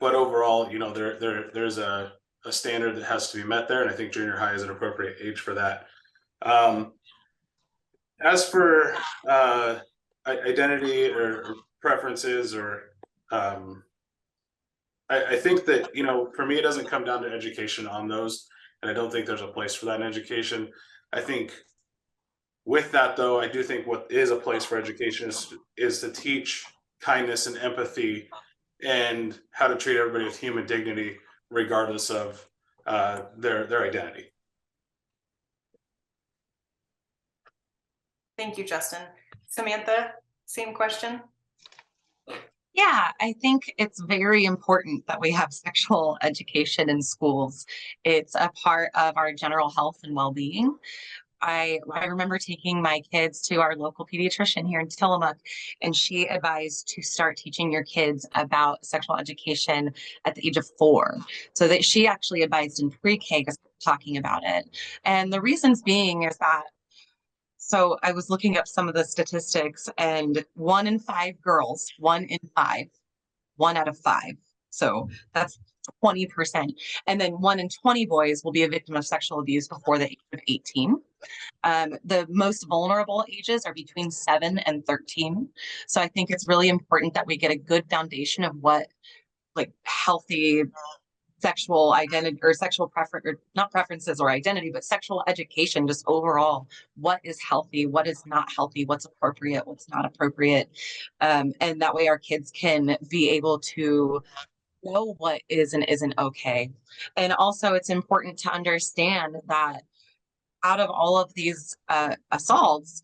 [SPEAKER 4] overall, there's a standard that has to be met there, and I think junior high is an appropriate age for that. As for identity or preferences, or I think that, for me, it doesn't come down to education on those, and I don't think there's a place for that in education. I think with that, though, I do think what is a place for education is to teach kindness and empathy and how to treat everybody with human dignity, regardless of their identity.
[SPEAKER 1] Thank you, Justin. Samantha, same question.
[SPEAKER 6] Yeah, I think it's very important that we have sexual education in schools. It's a part of our general health and well-being. I remember taking my kids to our local pediatrician here in Tillamook, and she advised to start teaching your kids about sexual education at the age of 4. So that she actually advised in pre-K talking about it. And the reasons being is that, so I was looking up some of the statistics, and 1 in 5 girls, 1 in 5, 1 out of 5. So that's 20%. And then 1 in 20 boys will be a victim of sexual abuse before the age of 18. The most vulnerable ages are between 7 and 13. So I think it's really important that we get a good foundation of what healthy sexual identity or sexual preference, or not preferences or identity, but sexual education, just overall, what is healthy, what is not healthy, what's appropriate, what's not appropriate. And that way our kids can be able to know what is and isn't okay. And also it's important to understand that out of all of these assaults,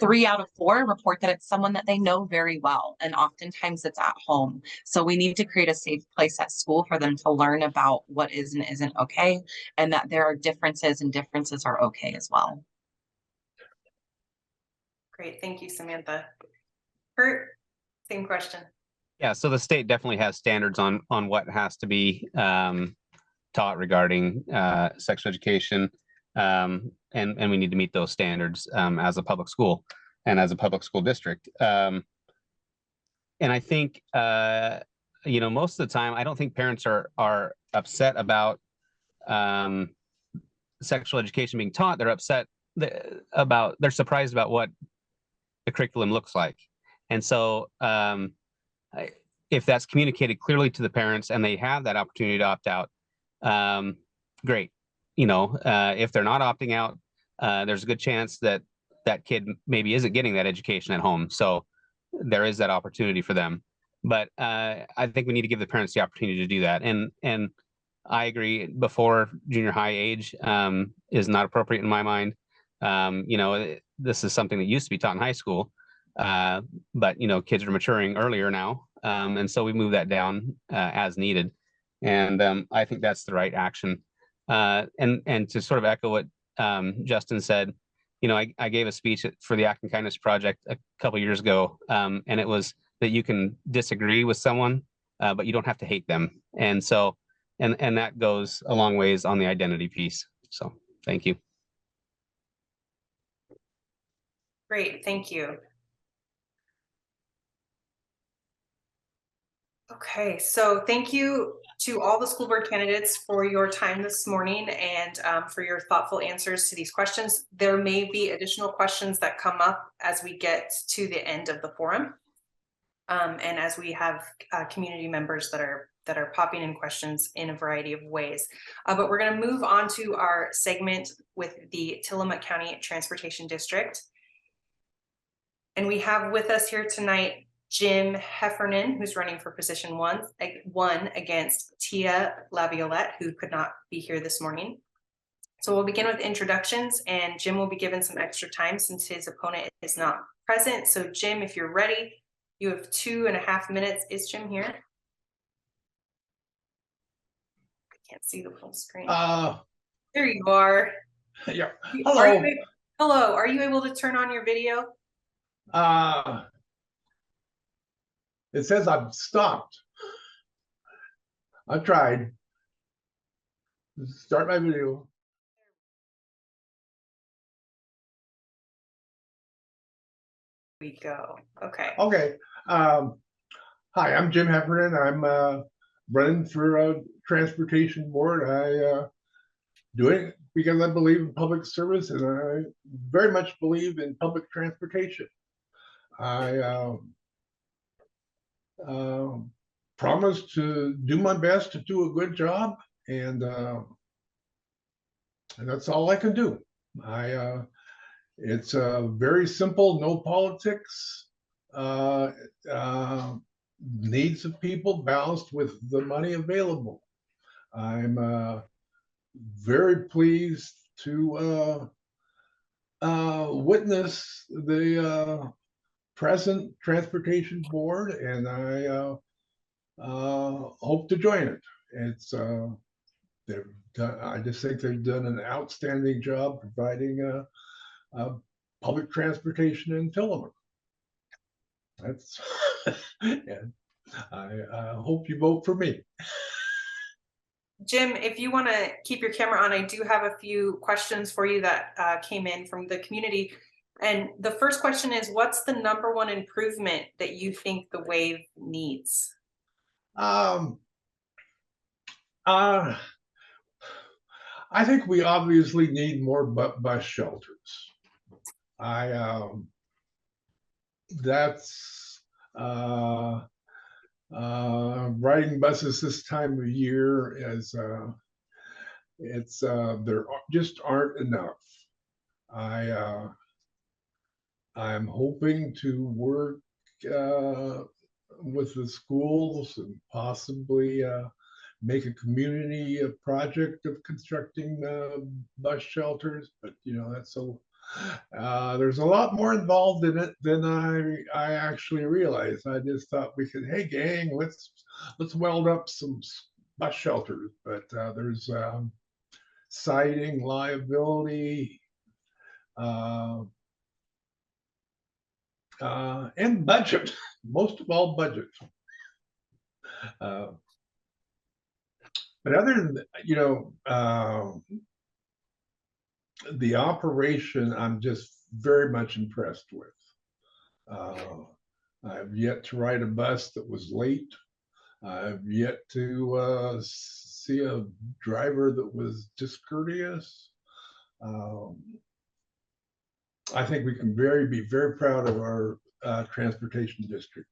[SPEAKER 6] 3 out of 4 report that it's someone that they know very well. And oftentimes it's at home. So we need to create a safe place at school for them to learn about what is and isn't okay, and that there are differences and differences are okay as well.
[SPEAKER 1] Great, thank you, Samantha. Kurt, same question.
[SPEAKER 5] Yeah, so the state definitely has standards on what has to be taught regarding sexual education, and we need to meet those standards as a public school and as a public school district. And I think most of the time, I don't think parents are upset about sexual education being taught. They're upset they're surprised about what the curriculum looks like, and so if that's communicated clearly to the parents and they have that opportunity to opt out, great. If they're not opting out, there's a good chance that that kid maybe isn't getting that education at home. So there is that opportunity for them. But I think we need to give the parents the opportunity to do that. And I agree, before junior high age is not appropriate in my mind. This is something that used to be taught in high school, but kids are maturing earlier now. And so we move that down as needed. And I think that's the right action. And to sort of echo what Justin said, I gave a speech for the Act in Kindness Project a couple years ago, and it was that you can disagree with someone, but you don't have to hate them. And so, and that goes a long ways on the identity piece. So thank you.
[SPEAKER 1] Great, thank you. Okay, so thank you to all the school board candidates for your time this morning and for your thoughtful answers to these questions. There may be additional questions that come up as we get to the end of the forum, and as we have community members that are popping in questions in a variety of ways. But we're going to move on to our segment with the Tillamook County Transportation District. And we have with us here tonight Jim Heffernan, who's running for position one against Tia Laviolette, who could not be here this morning. So we'll begin with introductions, and Jim will be given some extra time since his opponent is not present. So Jim, if you're ready, you have 2.5 minutes. Is Jim here? I can't see the full screen. There you are.
[SPEAKER 7] Yeah. Hello.
[SPEAKER 1] Hello. Are you able to turn on your video?
[SPEAKER 7] It says I've stopped. I've tried. Start my video.
[SPEAKER 1] We go. Okay.
[SPEAKER 7] Okay. Hi, I'm Jim Heffernan. I'm running for a transportation board. I do it because I believe in public service, and I very much believe in public transportation. I promise to do my best to do a good job, and that's all I can do. It's very simple, no politics, needs of people balanced with the money available. I'm very pleased to witness the present transportation board, and I hope to join it. It's I just think they've done an outstanding job providing public transportation in Tillamook. That's and I hope you vote for me.
[SPEAKER 1] Jim, if you want to keep your camera on, I do have a few questions for you that came in from the community. And the first question is, what's the #1 improvement that you think the Wave needs?
[SPEAKER 7] I think we obviously need more bus shelters. That's riding buses this time of year is there just aren't enough. I'm hoping to work with the schools and possibly make a community project of constructing bus shelters. But that's there's a lot more involved in it than I actually realized. I just thought we could, hey gang, let's weld up some bus shelters, but there's siding, liability, and budget. Most of all, budget. But other than the operation, I'm just very much impressed with. I've yet to ride a bus that was late. I've yet to see a driver that was discourteous. I think we can be very proud of our transportation district.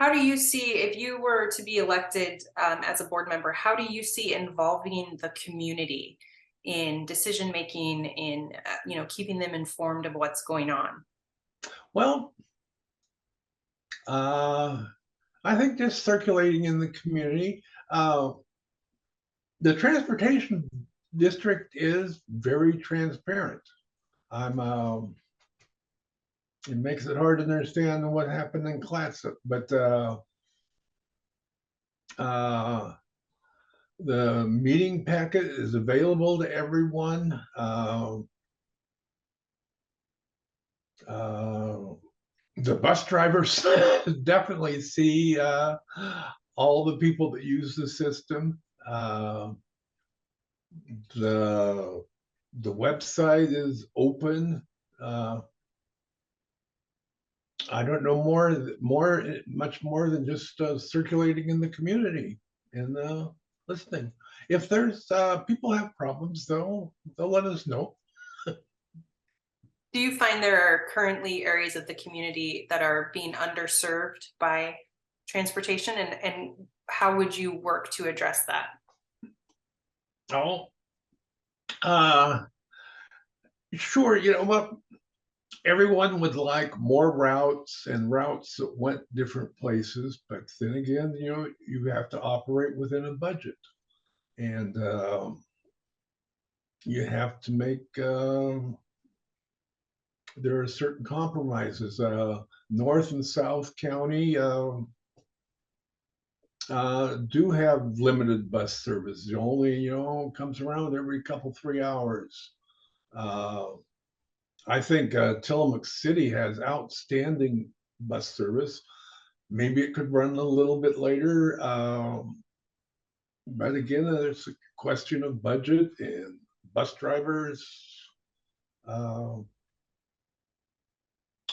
[SPEAKER 1] How do you see, if you were to be elected as a board member, how do you see involving the community in decision making, in keeping them informed of what's going on?
[SPEAKER 7] Well, I think just circulating in the community. The transportation district is very transparent. It makes it hard to understand what happened in Clatsop, but the meeting packet is available to everyone. The bus drivers definitely see all the people that use the system. The website is open. I don't know much more than just circulating in the community and listening. If there's people have problems, they'll let us know.
[SPEAKER 1] Do you find there are currently areas of the community that are being underserved by transportation, and how would you work to address that?
[SPEAKER 7] Oh, sure. What everyone would like more routes and routes that went different places, but then again, you have to operate within a budget, and you have to make there are certain compromises. North and South County do have limited bus service. It only comes around every 3 hours. I think Tillamook City has outstanding bus service. Maybe it could run a little bit later, but again, there's a question of budget and bus drivers.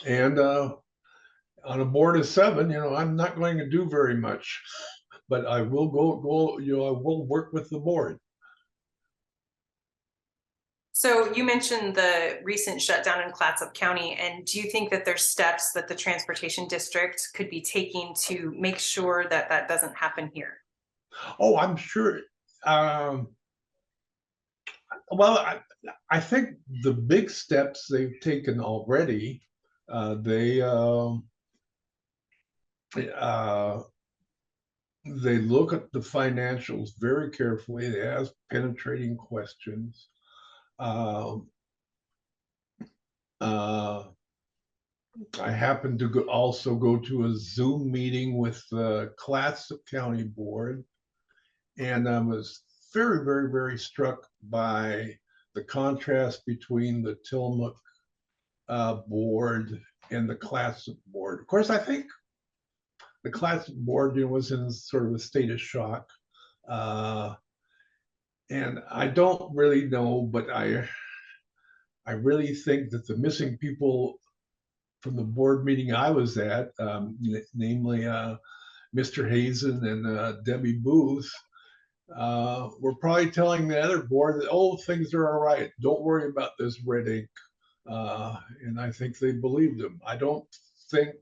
[SPEAKER 7] And on a board of 7, I'm not going to do very much, but I will go. I will work with the board.
[SPEAKER 1] So you mentioned the recent shutdown in Clatsop County, and do you think that there's steps that the transportation district could be taking to make sure that that doesn't happen here?
[SPEAKER 7] Oh, I'm sure. Well, I think the big steps they've taken already. They look at the financials very carefully. They ask penetrating questions. I happened to also go to a Zoom meeting with the Clatsop County Board, and I was very, very, very struck by the contrast between the Tillamook board and the Clatsop board. Of course, I think the Clatsop board was in sort of a state of shock. And I don't really know, but I really think that the missing people from the board meeting I was at, namely Mr. Hazen and Debbie Booth, were probably telling the other board that, oh, things are all right. Don't worry about this red ink. And I think they believed them. I don't think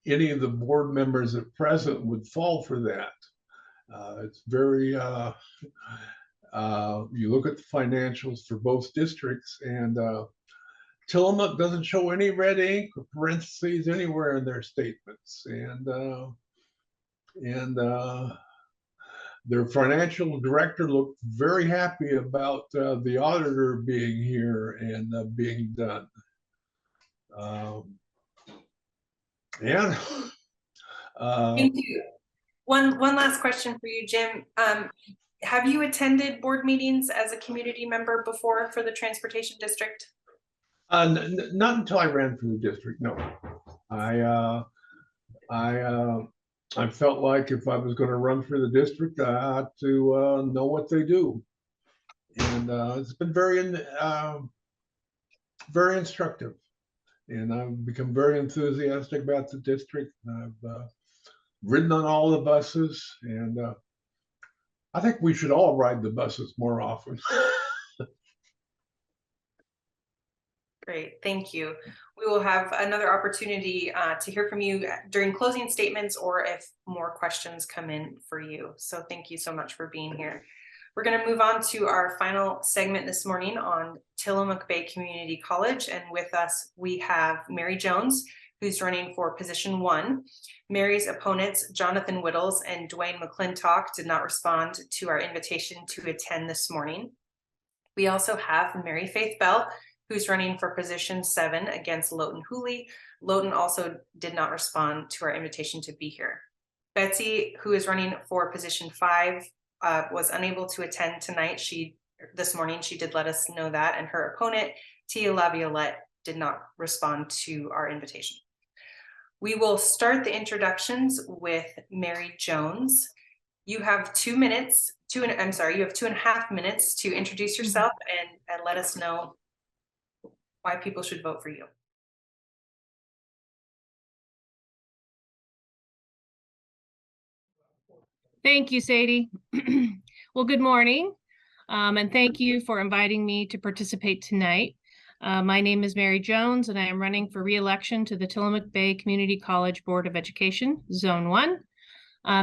[SPEAKER 7] any of the board members at present would fall for that. It's very, you look at the financials for both districts, and Tillamook doesn't show any red ink or parentheses anywhere in their statements, and their financial director looked very happy about the auditor being here and being done. And
[SPEAKER 1] Thank you. One last question for you, Jim. Have you attended board meetings as a community member before for the transportation district?
[SPEAKER 7] not until I ran for the district. No, I felt like if I was going to run for the district, I had to know what they do, and it's been very instructive. And I've become very enthusiastic about the district. I've ridden on all the buses, and I think we should all ride the buses more often.
[SPEAKER 1] Great, thank you. We will have another opportunity to hear from you during closing statements or if more questions come in for you. So thank you so much for being here. We're going to move on to our final segment this morning on Tillamook Bay Community College. And with us, we have Mary Jones, who's running for position 1. Mary's opponents, Jonathan Whittles and Dwayne McClintock, did not respond to our invitation to attend this morning. We also have Mary Faith Bell, who's running for position 7 against Lowton Hooley. Lowton also did not respond to our invitation to be here. Betsy, who is running for position 5, was unable to attend tonight. This morning, she did let us know that, and her opponent, Tia Laviolette, did not respond to our invitation. We will start the introductions with Mary Jones. You have 2 minutes, you have 2.5 minutes to introduce yourself and let us know why people should vote for you.
[SPEAKER 8] Thank you, Sadie. Well, good morning, and thank you for inviting me to participate tonight. My name is Mary Jones, and I am running for re-election to the Tillamook Bay Community College Board of Education, Zone 1.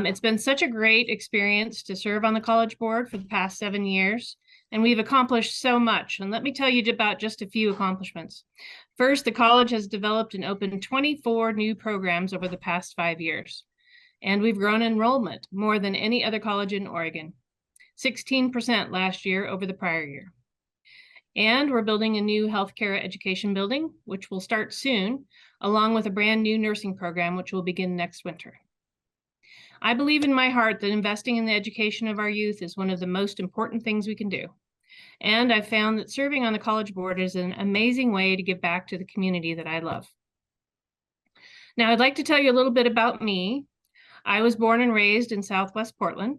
[SPEAKER 8] It's been such a great experience to serve on the college board for the past 7 years, and we've accomplished so much. And let me tell you about just a few accomplishments. First, the college has developed and opened 24 new programs over the past 5 years. And we've grown enrollment more than any other college in Oregon, 16% last year over the prior year. And we're building a new healthcare education building, which will start soon, along with a brand new nursing program, which will begin next winter. I believe in my heart that investing in the education of our youth is one of the most important things we can do. And I've found that serving on the college board is an amazing way to give back to the community that I love. Now, I'd like to tell you a little bit about me. I was born and raised in Southwest Portland.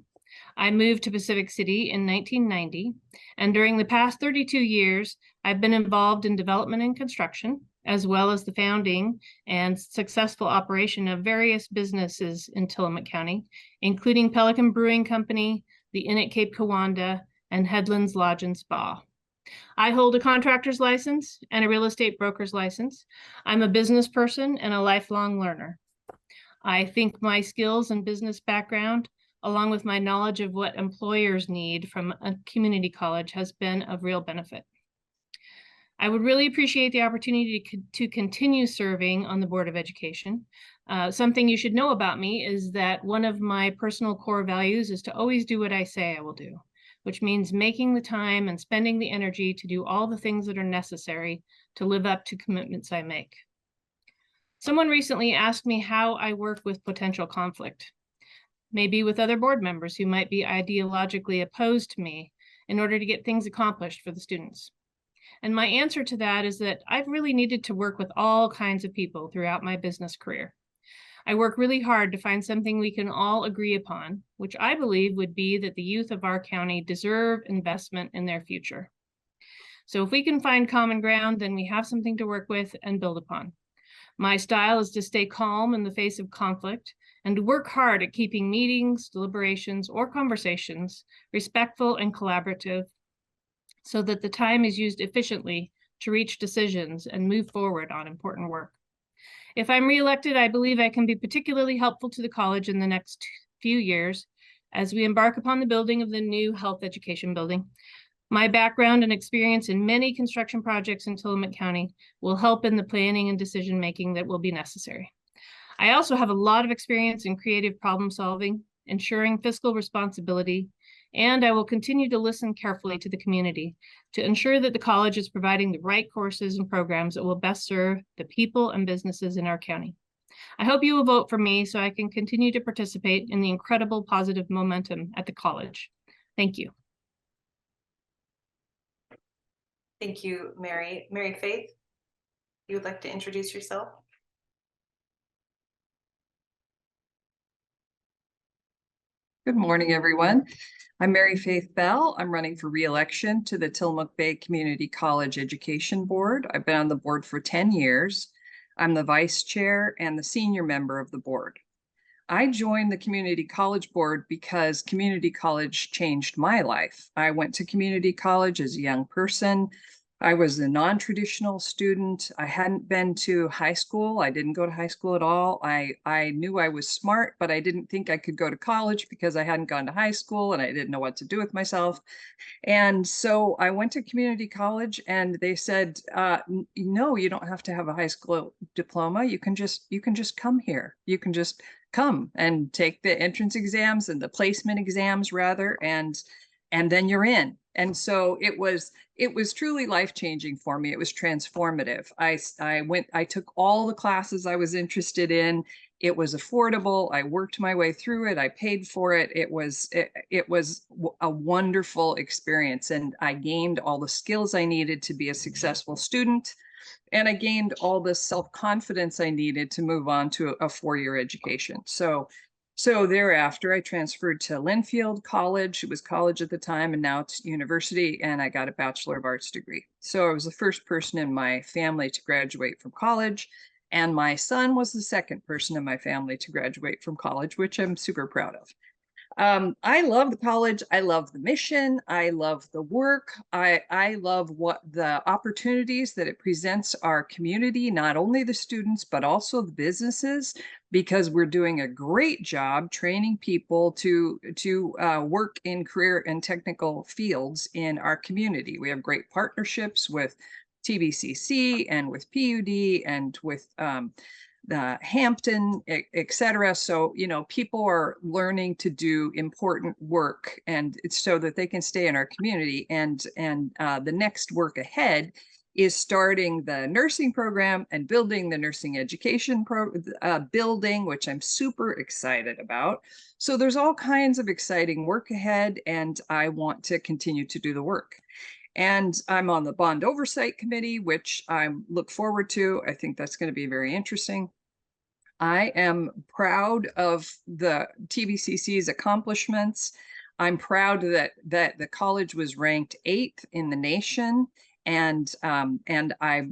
[SPEAKER 8] I moved to Pacific City in 1990, and during the past 32 years, I've been involved in development and construction, as well as the founding and successful operation of various businesses in Tillamook County, including Pelican Brewing Company, the Inn at Cape Kiwanda, and Headlands Lodge and Spa. I hold a contractor's license and a real estate broker's license. I'm a business person and a lifelong learner. I think my skills and business background, along with my knowledge of what employers need from a community college, has been of real benefit. I would really appreciate the opportunity to continue serving on the Board of Education. Something you should know about me is that one of my personal core values is to always do what I say I will do, which means making the time and spending the energy to do all the things that are necessary to live up to commitments I make. Someone recently asked me how I work with potential conflict, maybe with other board members who might be ideologically opposed to me in order to get things accomplished for the students. And my answer to that is that I've really needed to work with all kinds of people throughout my business career. I work really hard to find something we can all agree upon, which I believe would be that the youth of our county deserve investment in their future. So if we can find common ground, then we have something to work with and build upon. My style is to stay calm in the face of conflict and to work hard at keeping meetings, deliberations, or conversations respectful and collaborative so that the time is used efficiently to reach decisions and move forward on important work. If I'm reelected, I believe I can be particularly helpful to the college in the next few years as we embark upon the building of the new health education building. My background and experience in many construction projects in Tillamook County will help in the planning and decision-making that will be necessary. I also have a lot of experience in creative problem solving, ensuring fiscal responsibility, and I will continue to listen carefully to the community to ensure that the college is providing the right courses and programs that will best serve the people and businesses in our county. I hope you will vote for me so I can continue to participate in the incredible positive momentum at the college. Thank you.
[SPEAKER 1] Thank you, Mary. Mary Faith, you would like to introduce yourself?
[SPEAKER 9] Good morning, everyone. I'm Mary Faith Bell. I'm running for re-election to the Tillamook Bay Community College Education Board. I've been on the board for 10 years. I'm the vice chair and the senior member of the board. I joined the community college board because community college changed my life. I went to community college as a young person. I was a non-traditional student. I hadn't been to high school. I didn't go to high school at all. I knew I was smart, but I didn't think I could go to college because I hadn't gone to high school and I didn't know what to do with myself. And so I went to community college and they said, no, you don't have to have a high school diploma. You can just come here. You can just come and take the entrance exams and the placement exams rather, and then you're in. And so it was truly life-changing for me. It was transformative. I took all the classes I was interested in. It was affordable. I worked my way through it. I paid for it. It was a wonderful experience. And I gained all the skills I needed to be a successful student. And I gained all the self-confidence I needed to move on to a four-year education. So thereafter, I transferred to Linfield College. It was college at the time, and now it's university, and I got a Bachelor of Arts degree. So I was the first person in my family to graduate from college, and my son was the second person in my family to graduate from college, which I'm super proud of. I love the college. I love the mission. I love the work. I love what the opportunities that it presents our community, not only the students, but also the businesses, because we're doing a great job training people to work in career and technical fields in our community. We have great partnerships with TBCC and with PUD and with the Hampton, et cetera. So, you know, people are learning to do important work, and it's so that they can stay in our community. And the next work ahead is starting the nursing program and building the nursing education building, which I'm super excited about. So there's all kinds of exciting work ahead, and I want to continue to do the work. And I'm on the Bond Oversight Committee, which I look forward to. I think that's going to be very interesting. I am proud of the TBCC's accomplishments. I'm proud that the college was ranked 8th in the nation, and I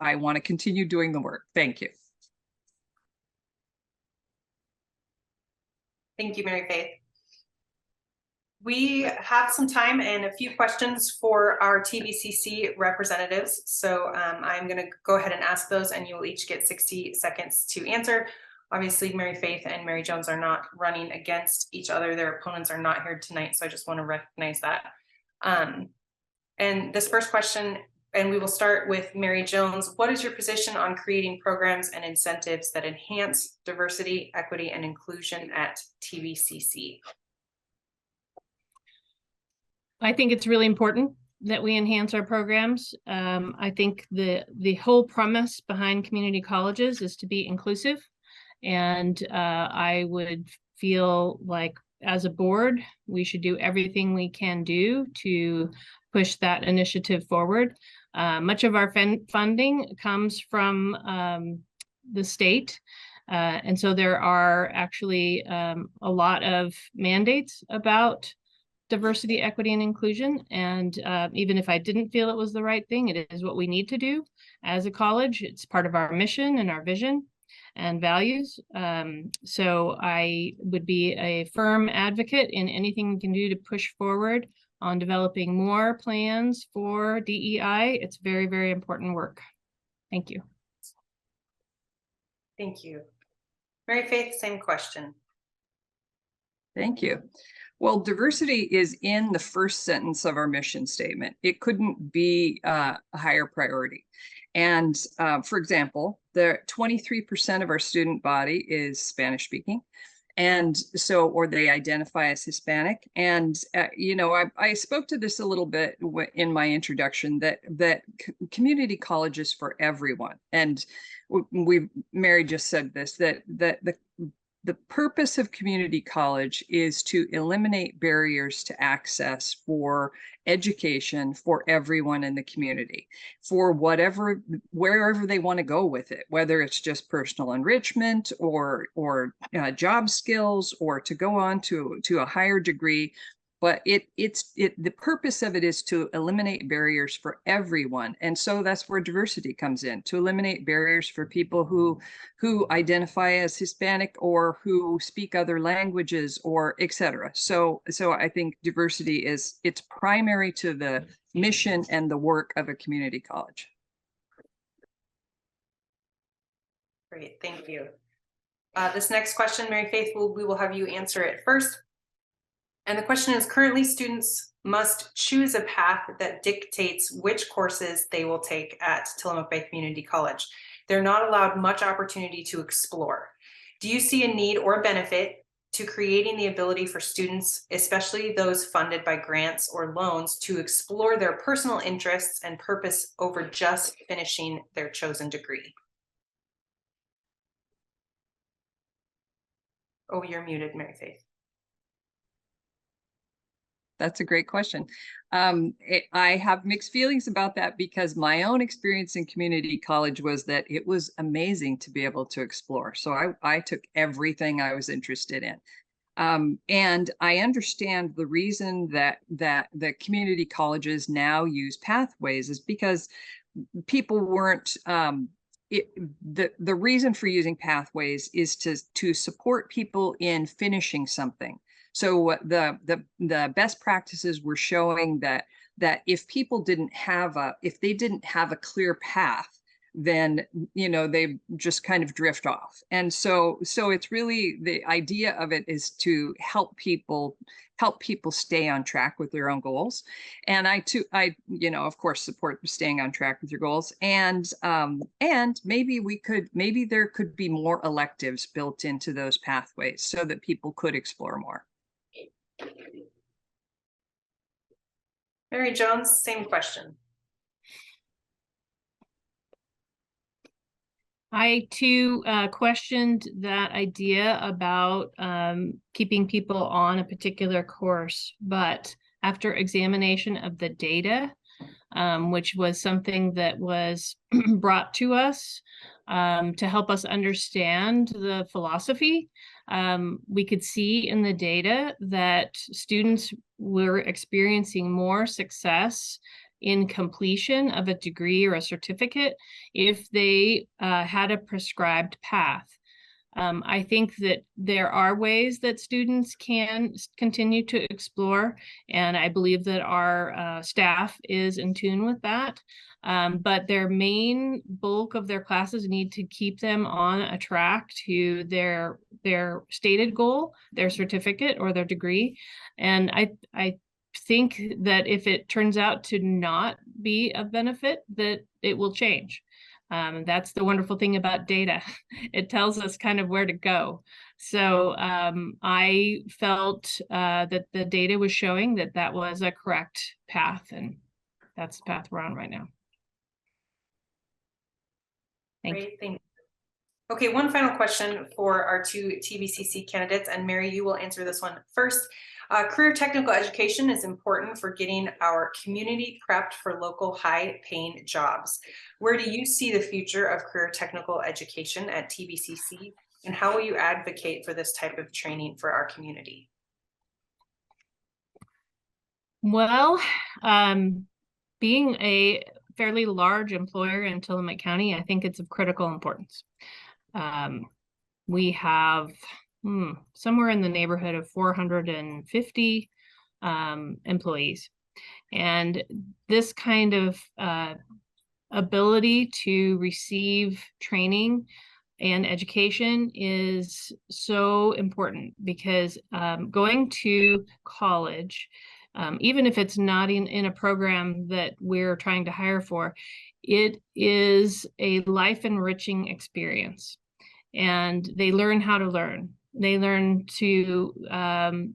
[SPEAKER 9] want to continue doing the work. Thank you.
[SPEAKER 1] Thank you, Mary Faith. We have some time and a few questions for our TBCC representatives. So I'm going to go ahead and ask those, and you will each get 60 seconds to answer. Obviously, Mary Faith and Mary Jones are not running against each other. Their opponents are not here tonight, so I just want to recognize that. And this first question, and we will start with Mary Jones. What is your position on creating programs and incentives that enhance diversity, equity, and inclusion at TBCC?
[SPEAKER 8] I think it's really important that we enhance our programs. I think the whole premise behind community colleges is to be inclusive. And I would feel like as a board, we should do everything we can do to push that initiative forward. Much of our funding comes from the state. And so there are actually a lot of mandates about diversity, equity, and inclusion. And even if I didn't feel it was the right thing, it is what we need to do as a college. It's part of our mission and our vision and values. So I would be a firm advocate in anything we can do to push forward on developing more plans for DEI. It's very, very important work. Thank you.
[SPEAKER 1] Thank you. Mary Faith, same question.
[SPEAKER 9] Thank you. Well, diversity is in the first sentence of our mission statement. It couldn't be a higher priority. And for example, the 23% of our student body is Spanish speaking. And so, or they identify as Hispanic. And, you know, I spoke to this a little bit in my introduction, that community college is for everyone. And Mary just said this, that the purpose of community college is to eliminate barriers to access for education for everyone in the community, for wherever they want to go with it, whether it's just personal enrichment or job skills, or to go on to a higher degree. But the purpose of it is to eliminate barriers for everyone. And so that's where diversity comes in, to eliminate barriers for people who identify as Hispanic, or who speak other languages, or etc. So I think diversity it's primary to the mission and the work of a community college.
[SPEAKER 1] Great, thank you. This next question, Mary Faith, we will have you answer it first. And the question is, currently students must choose a path that dictates which courses they will take at Tillamook Bay Community College. They're not allowed much opportunity to explore. Do you see a need or benefit to creating the ability for students, especially those funded by grants or loans, to explore their personal interests and purpose over just finishing their chosen degree? Oh, you're muted, Mary Faith.
[SPEAKER 9] That's a great question. I have mixed feelings about that, because my own experience in community college was that it was amazing to be able to explore. So I took everything I was interested in. And I understand the reason that the community colleges now use pathways is because people weren't, the reason for using pathways is to support people in finishing something. So the best practices were showing that if people didn't have a clear path, then, you know, they just kind of drift off. And so it's really, the idea of it is to help people stay on track with their own goals. And I you know, of course, support staying on track with your goals. And maybe there could be more electives built into those pathways so that people could explore more.
[SPEAKER 1] Mary Jones, same question.
[SPEAKER 8] I too questioned that idea about keeping people on a particular course, but after examination of the data, which was something that was brought to us to help us understand the philosophy, we could see in the data that students were experiencing more success in completion of a degree or a certificate if they had a prescribed path. I think that there are ways that students can continue to explore, and I believe that our staff is in tune with that. But their main bulk of their classes need to keep them on a track to their stated goal, their certificate or their degree. And I think that if it turns out to not be of benefit, that it will change. That's the wonderful thing about data. It tells us kind of where to go. So I felt that the data was showing that that was a correct path, and that's the path we're on right now.
[SPEAKER 1] Great, thank you. Okay, one final question for our two TVCC candidates, and Mary, you will answer this one first. Career technical education is important for getting our community prepped for local high-paying jobs. Where do you see the future of career technical education at TVCC, and how will you advocate for this type of training for our community?
[SPEAKER 8] Well, being a fairly large employer in Tillamook County, I think it's of critical importance. We have somewhere in the neighborhood of 450 employees. And this kind of ability to receive training and education is so important because going to college, even if it's not in a program that we're trying to hire for, it is a life enriching experience. And they learn how to learn. They learn to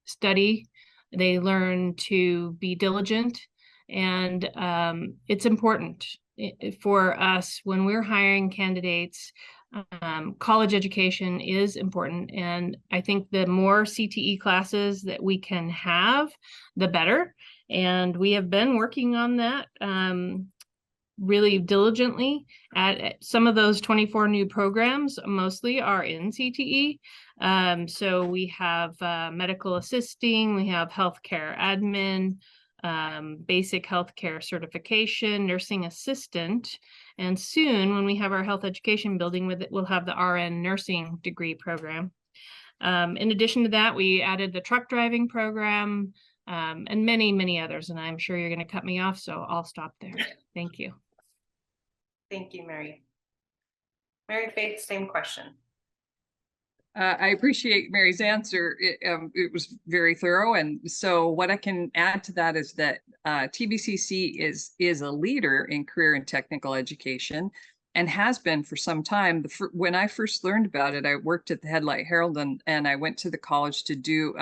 [SPEAKER 8] study. They learn to be diligent. And it's important for us when we're hiring candidates. College education is important. And I think the more CTE classes that we can have, the better. And we have been working on that really diligently. At some of those 24 new programs mostly are in CTE. So we have medical assisting, we have healthcare admin, basic healthcare certification, nursing assistant, and soon when we have our health education building with it, we'll have the RN nursing degree program. In addition to that, we added the truck driving program, and many, many others, and I'm sure you're going to cut me off, so I'll stop there. Thank you.
[SPEAKER 1] Thank you, Mary. Mary Faith, same question.
[SPEAKER 9] I appreciate Mary's answer. It was very thorough. And so what I can add to that is that TVCC is a leader in career and technical education and has been for some time. When I first learned about it, I worked at the Headlight Herald and I went to the college to do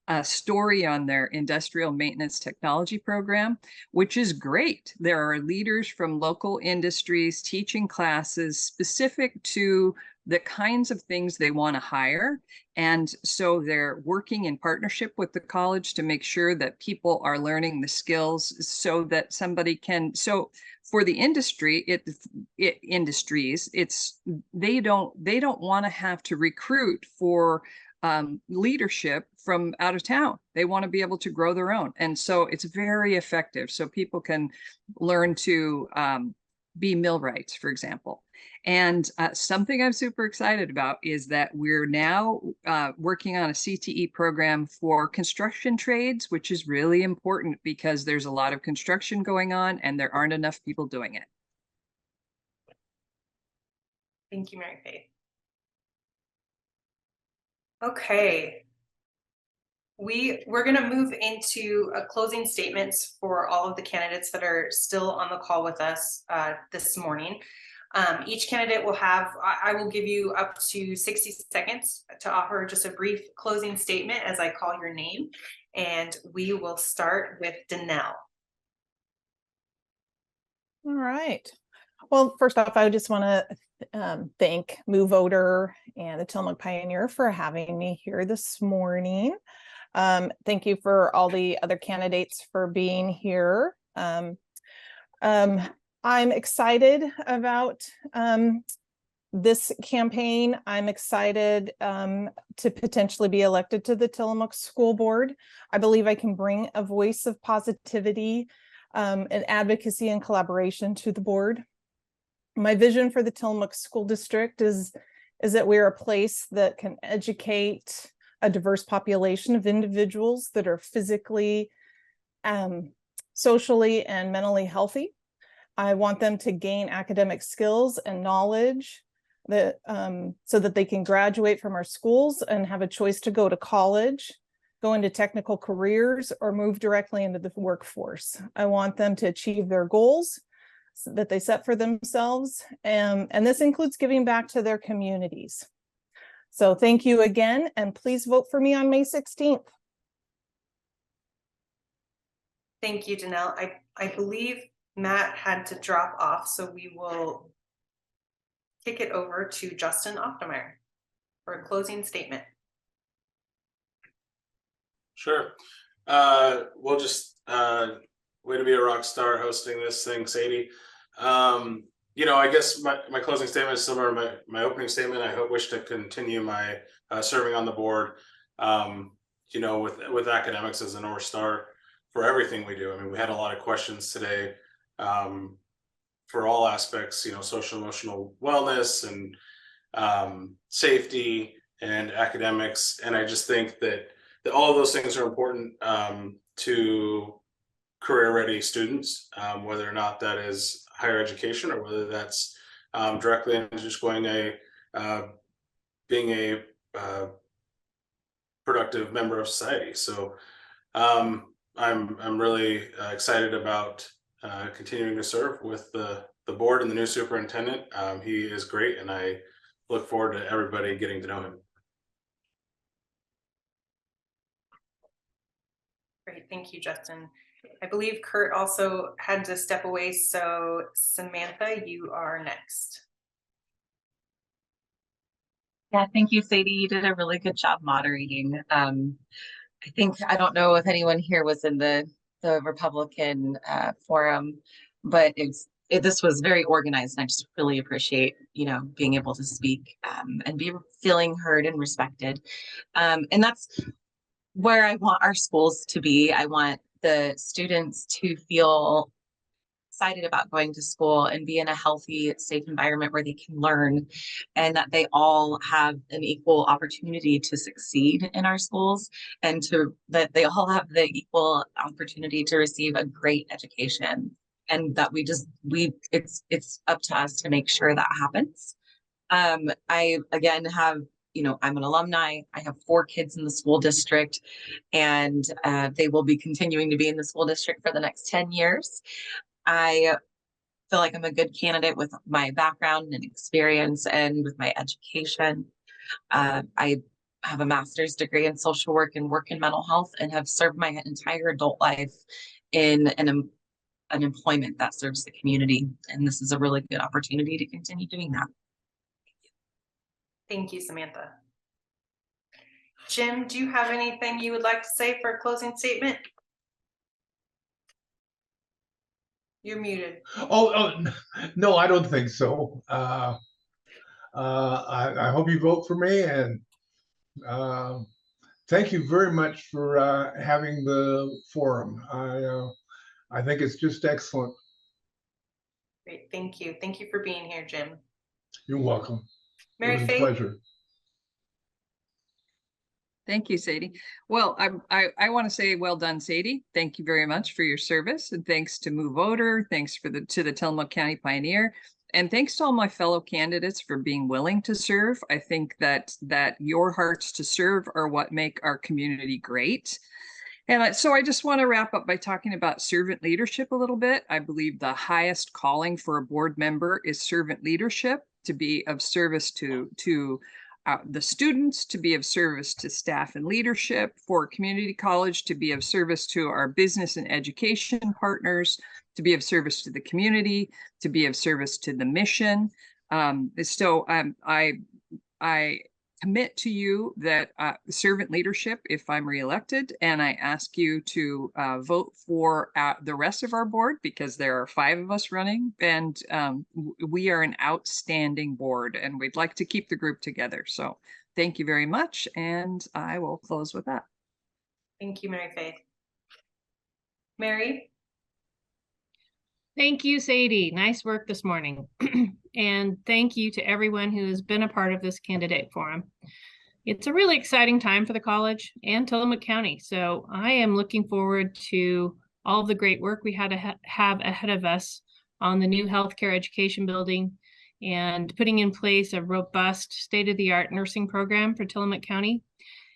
[SPEAKER 9] a story on their industrial maintenance technology program, which is great. There are leaders from local industries teaching classes specific to the kinds of things they want to hire. And so they're working in partnership with the college to make sure that people are learning the skills so that somebody can, so for the industry, industries, they don't want to have to recruit for leadership from out of town. They want to be able to grow their own. And so it's very effective. So people can learn to be millwrights, for example. And something I'm super excited about is that we're now working on a CTE program for construction trades, which is really important because there's a lot of construction going on and there aren't enough people doing it.
[SPEAKER 1] Thank you, Mary Faith. Okay. We're going to move into closing statements for all of the candidates that are still on the call with us this morning. Each candidate will have, I will give you up to 60 seconds to offer just a brief closing statement as I call your name. And we will start with Danelle.
[SPEAKER 2] All right. Well, first off, I just want to thank MooVoter and the Tillamook Pioneer for having me here this morning. Thank you for all the other candidates for being here. I'm excited about this campaign. I'm excited to potentially be elected to the Tillamook School Board. I believe I can bring a voice of positivity and advocacy and collaboration to the board. My vision for the Tillamook School District is that we're a place that can educate a diverse population of individuals that are physically, socially, and mentally healthy. I want them to gain academic skills and knowledge that so that they can graduate from our schools and have a choice to go to college, go into technical careers, or move directly into the workforce. I want them to achieve their goals that they set for themselves, and this includes giving back to their communities. So thank you again, and please vote for me on May 16th.
[SPEAKER 1] Thank you, Danelle. I believe Matt had to drop off, so we will kick it over to Justin Optemeyer for a closing statement.
[SPEAKER 4] Sure. We'll just way to be a rock star hosting this thing, Sadie. I guess my closing statement is similar to my opening statement. I wish to continue my serving on the board, with academics as a North Star for everything we do. I mean, we had a lot of questions today for all aspects, social emotional wellness and safety and academics. And I just think that all of those things are important to career ready students, whether or not that is higher education or whether that's directly into just going being a productive member of society. So I'm really excited about continuing to serve with the board and the new superintendent. He is great, and I look forward to everybody getting to know him.
[SPEAKER 1] Great, thank you, Justin. I believe Kurt also had to step away, so Samantha, you are next.
[SPEAKER 6] Yeah, thank you, Sadie. You did a really good job moderating. I don't know if anyone here was in the Republican forum, but this was very organized, and I just really appreciate, being able to speak and be feeling heard and respected. And that's where I want our schools to be. I want the students to feel excited about going to school and be in a healthy, safe environment where they can learn, and that they all have an equal opportunity to succeed in our schools, and that they all have the equal opportunity to receive a great education. And that it's up to us to make sure that happens. I again have, I'm an alumni. I have 4 kids in the school district, and they will be continuing to be in the school district for the next 10 years. I feel like I'm a good candidate with my background and experience and with my education. I have a master's degree in social work and work in mental health, and have served my entire adult life in an employment that serves the community. And this is a really good opportunity to continue doing that.
[SPEAKER 1] Thank you, Samantha. Jim, do you have anything you would like to say for a closing statement? You're muted.
[SPEAKER 7] Oh, no, I don't think so. I hope you vote for me, and thank you very much for having the forum. I think it's just excellent.
[SPEAKER 1] Great, thank you. Thank you for being here, Jim.
[SPEAKER 7] You're welcome.
[SPEAKER 1] Mary
[SPEAKER 7] It was a
[SPEAKER 1] Faith?
[SPEAKER 7] pleasure.
[SPEAKER 9] Thank you, Sadie. Well, I want to say well done, Sadie. Thank you very much for your service, and thanks to MooVoter, thanks to the Tillamook County Pioneer, and thanks to all my fellow candidates for being willing to serve. I think that your hearts to serve are what make our community great. And so I just want to wrap up by talking about servant leadership a little bit. I believe the highest calling for a board member is servant leadership, to be of service to the students, to be of service to staff and leadership, for community college to be of service to our business and education partners, to be of service to the community, to be of service to the mission. So I commit to you that servant leadership if I'm reelected, and I ask you to vote for the rest of our board, because there are 5 of us running, and we are an outstanding board, and we'd like to keep the group together. So thank you very much, and I will close with that.
[SPEAKER 1] Thank you, Mary Faith. Mary?
[SPEAKER 8] Thank you, Sadie. Nice work this morning. And thank you to everyone who has been a part of this candidate forum. It's a really exciting time for the college and Tillamook County. So I am looking forward to all of the great work we had to have ahead of us on the new healthcare education building, and putting in place a robust state-of-the-art nursing program for Tillamook County.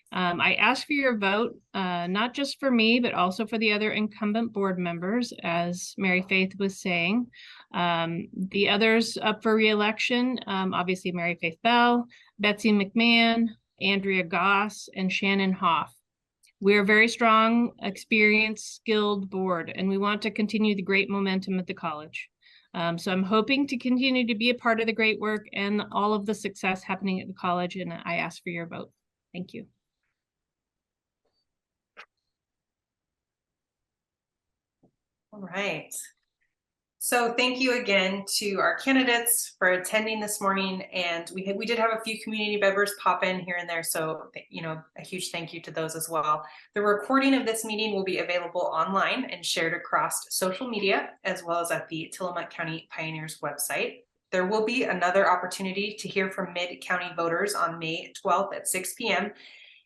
[SPEAKER 8] I ask for your vote, not just for me, but also for the other incumbent board members, as Mary Faith was saying. The others up for re-election, obviously Mary Faith Bell, Betsy McMahon, Andrea Goss, and Shannon Hoff. We're a very strong, experienced, skilled board, and we want to continue the great momentum at the college. So I'm hoping to continue to be a part of the great work and all of the success happening at the college, and I ask for your vote. Thank you.
[SPEAKER 1] All right. So thank you again to our candidates for attending this morning. And we did have a few community members pop in here and there. So, a huge thank you to those as well. The recording of this meeting will be available online and shared across social media, as well as at the Tillamook County Pioneers website. There will be another opportunity to hear from MidCounty voters on May 12th at 6 p.m.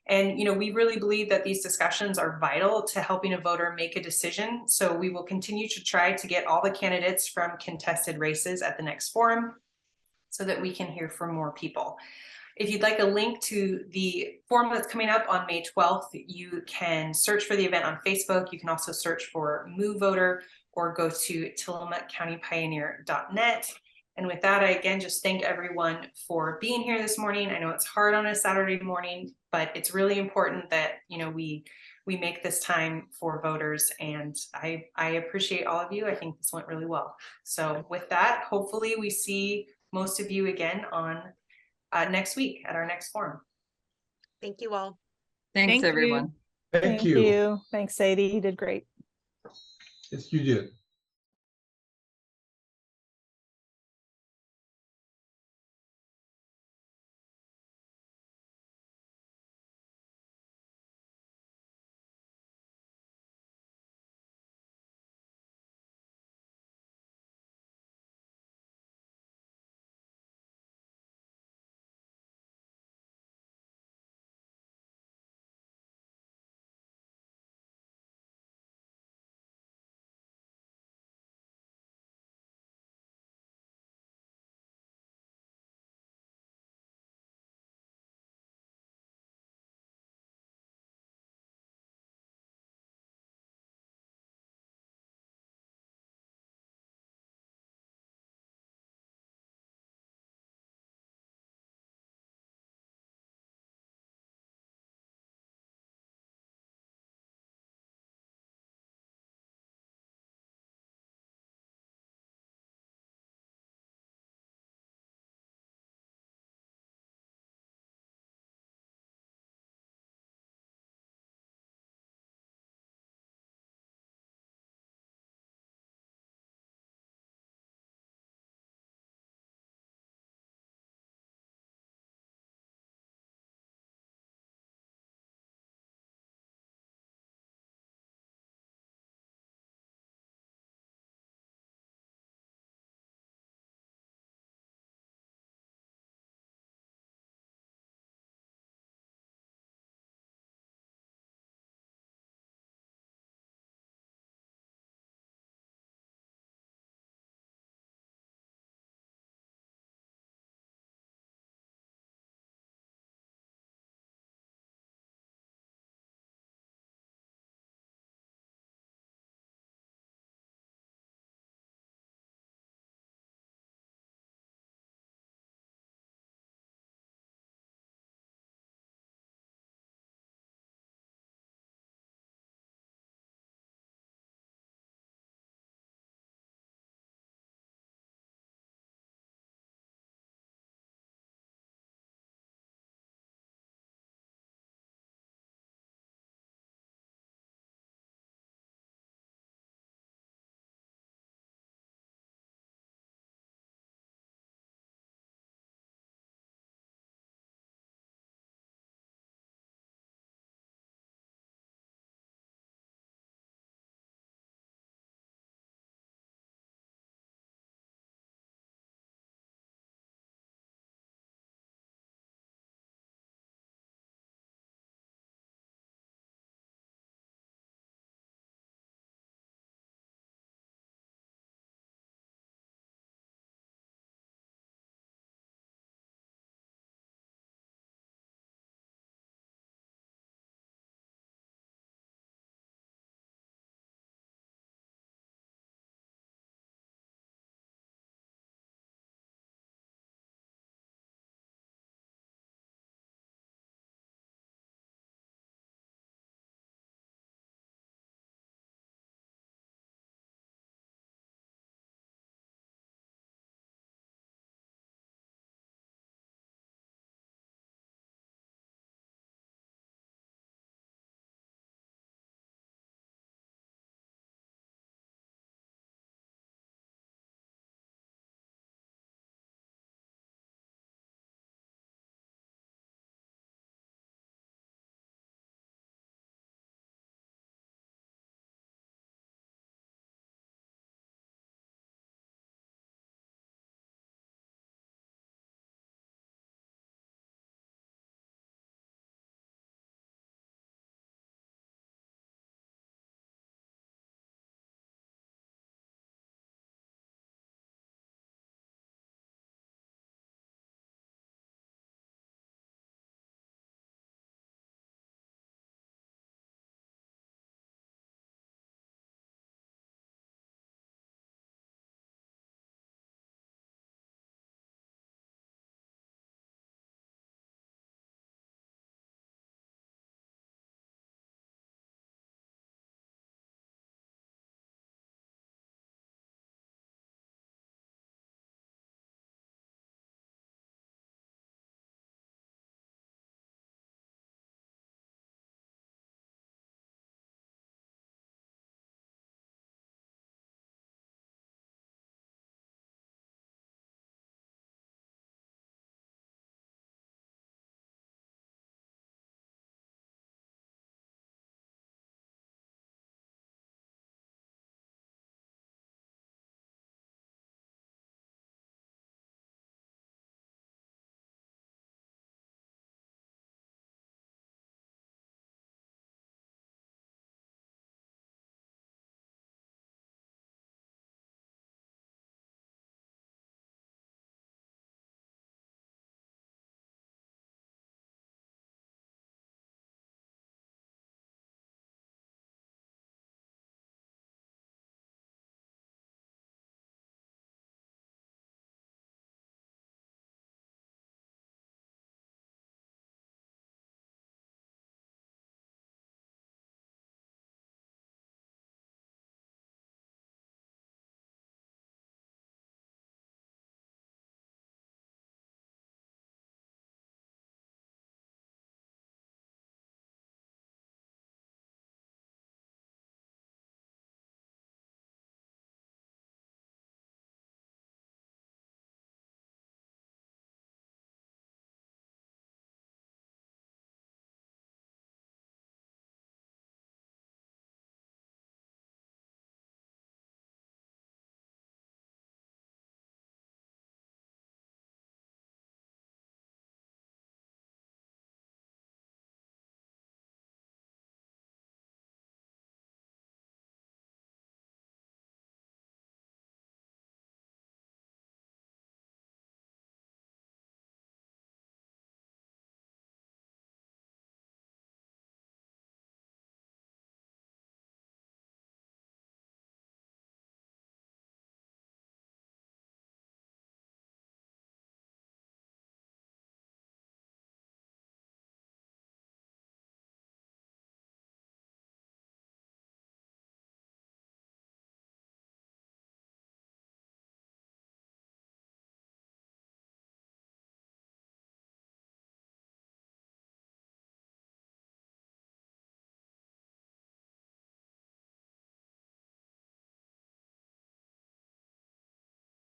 [SPEAKER 1] And, we really believe that these discussions are vital to helping a voter make a decision. So we will continue to try to get all the candidates from contested races at the next forum. so that we can hear from more people. If you'd like a link to the forum that's coming up on May 12th, you can search for the event on Facebook. You can also search for MooVoter or go to tillamookcountypioneer.net. And with that, I again just thank everyone for being here this morning. I know it's hard on a Saturday morning, but it's really important that, you know, we make this time for voters, and I appreciate all of you. I think this went really well. So with that, hopefully we see most of you again on next week at our next forum.
[SPEAKER 10] Thank you all.
[SPEAKER 9] Thanks,
[SPEAKER 8] Thank you.
[SPEAKER 9] everyone.
[SPEAKER 7] Thank you.
[SPEAKER 2] Thanks, Sadie. You did great.
[SPEAKER 7] Yes, you did.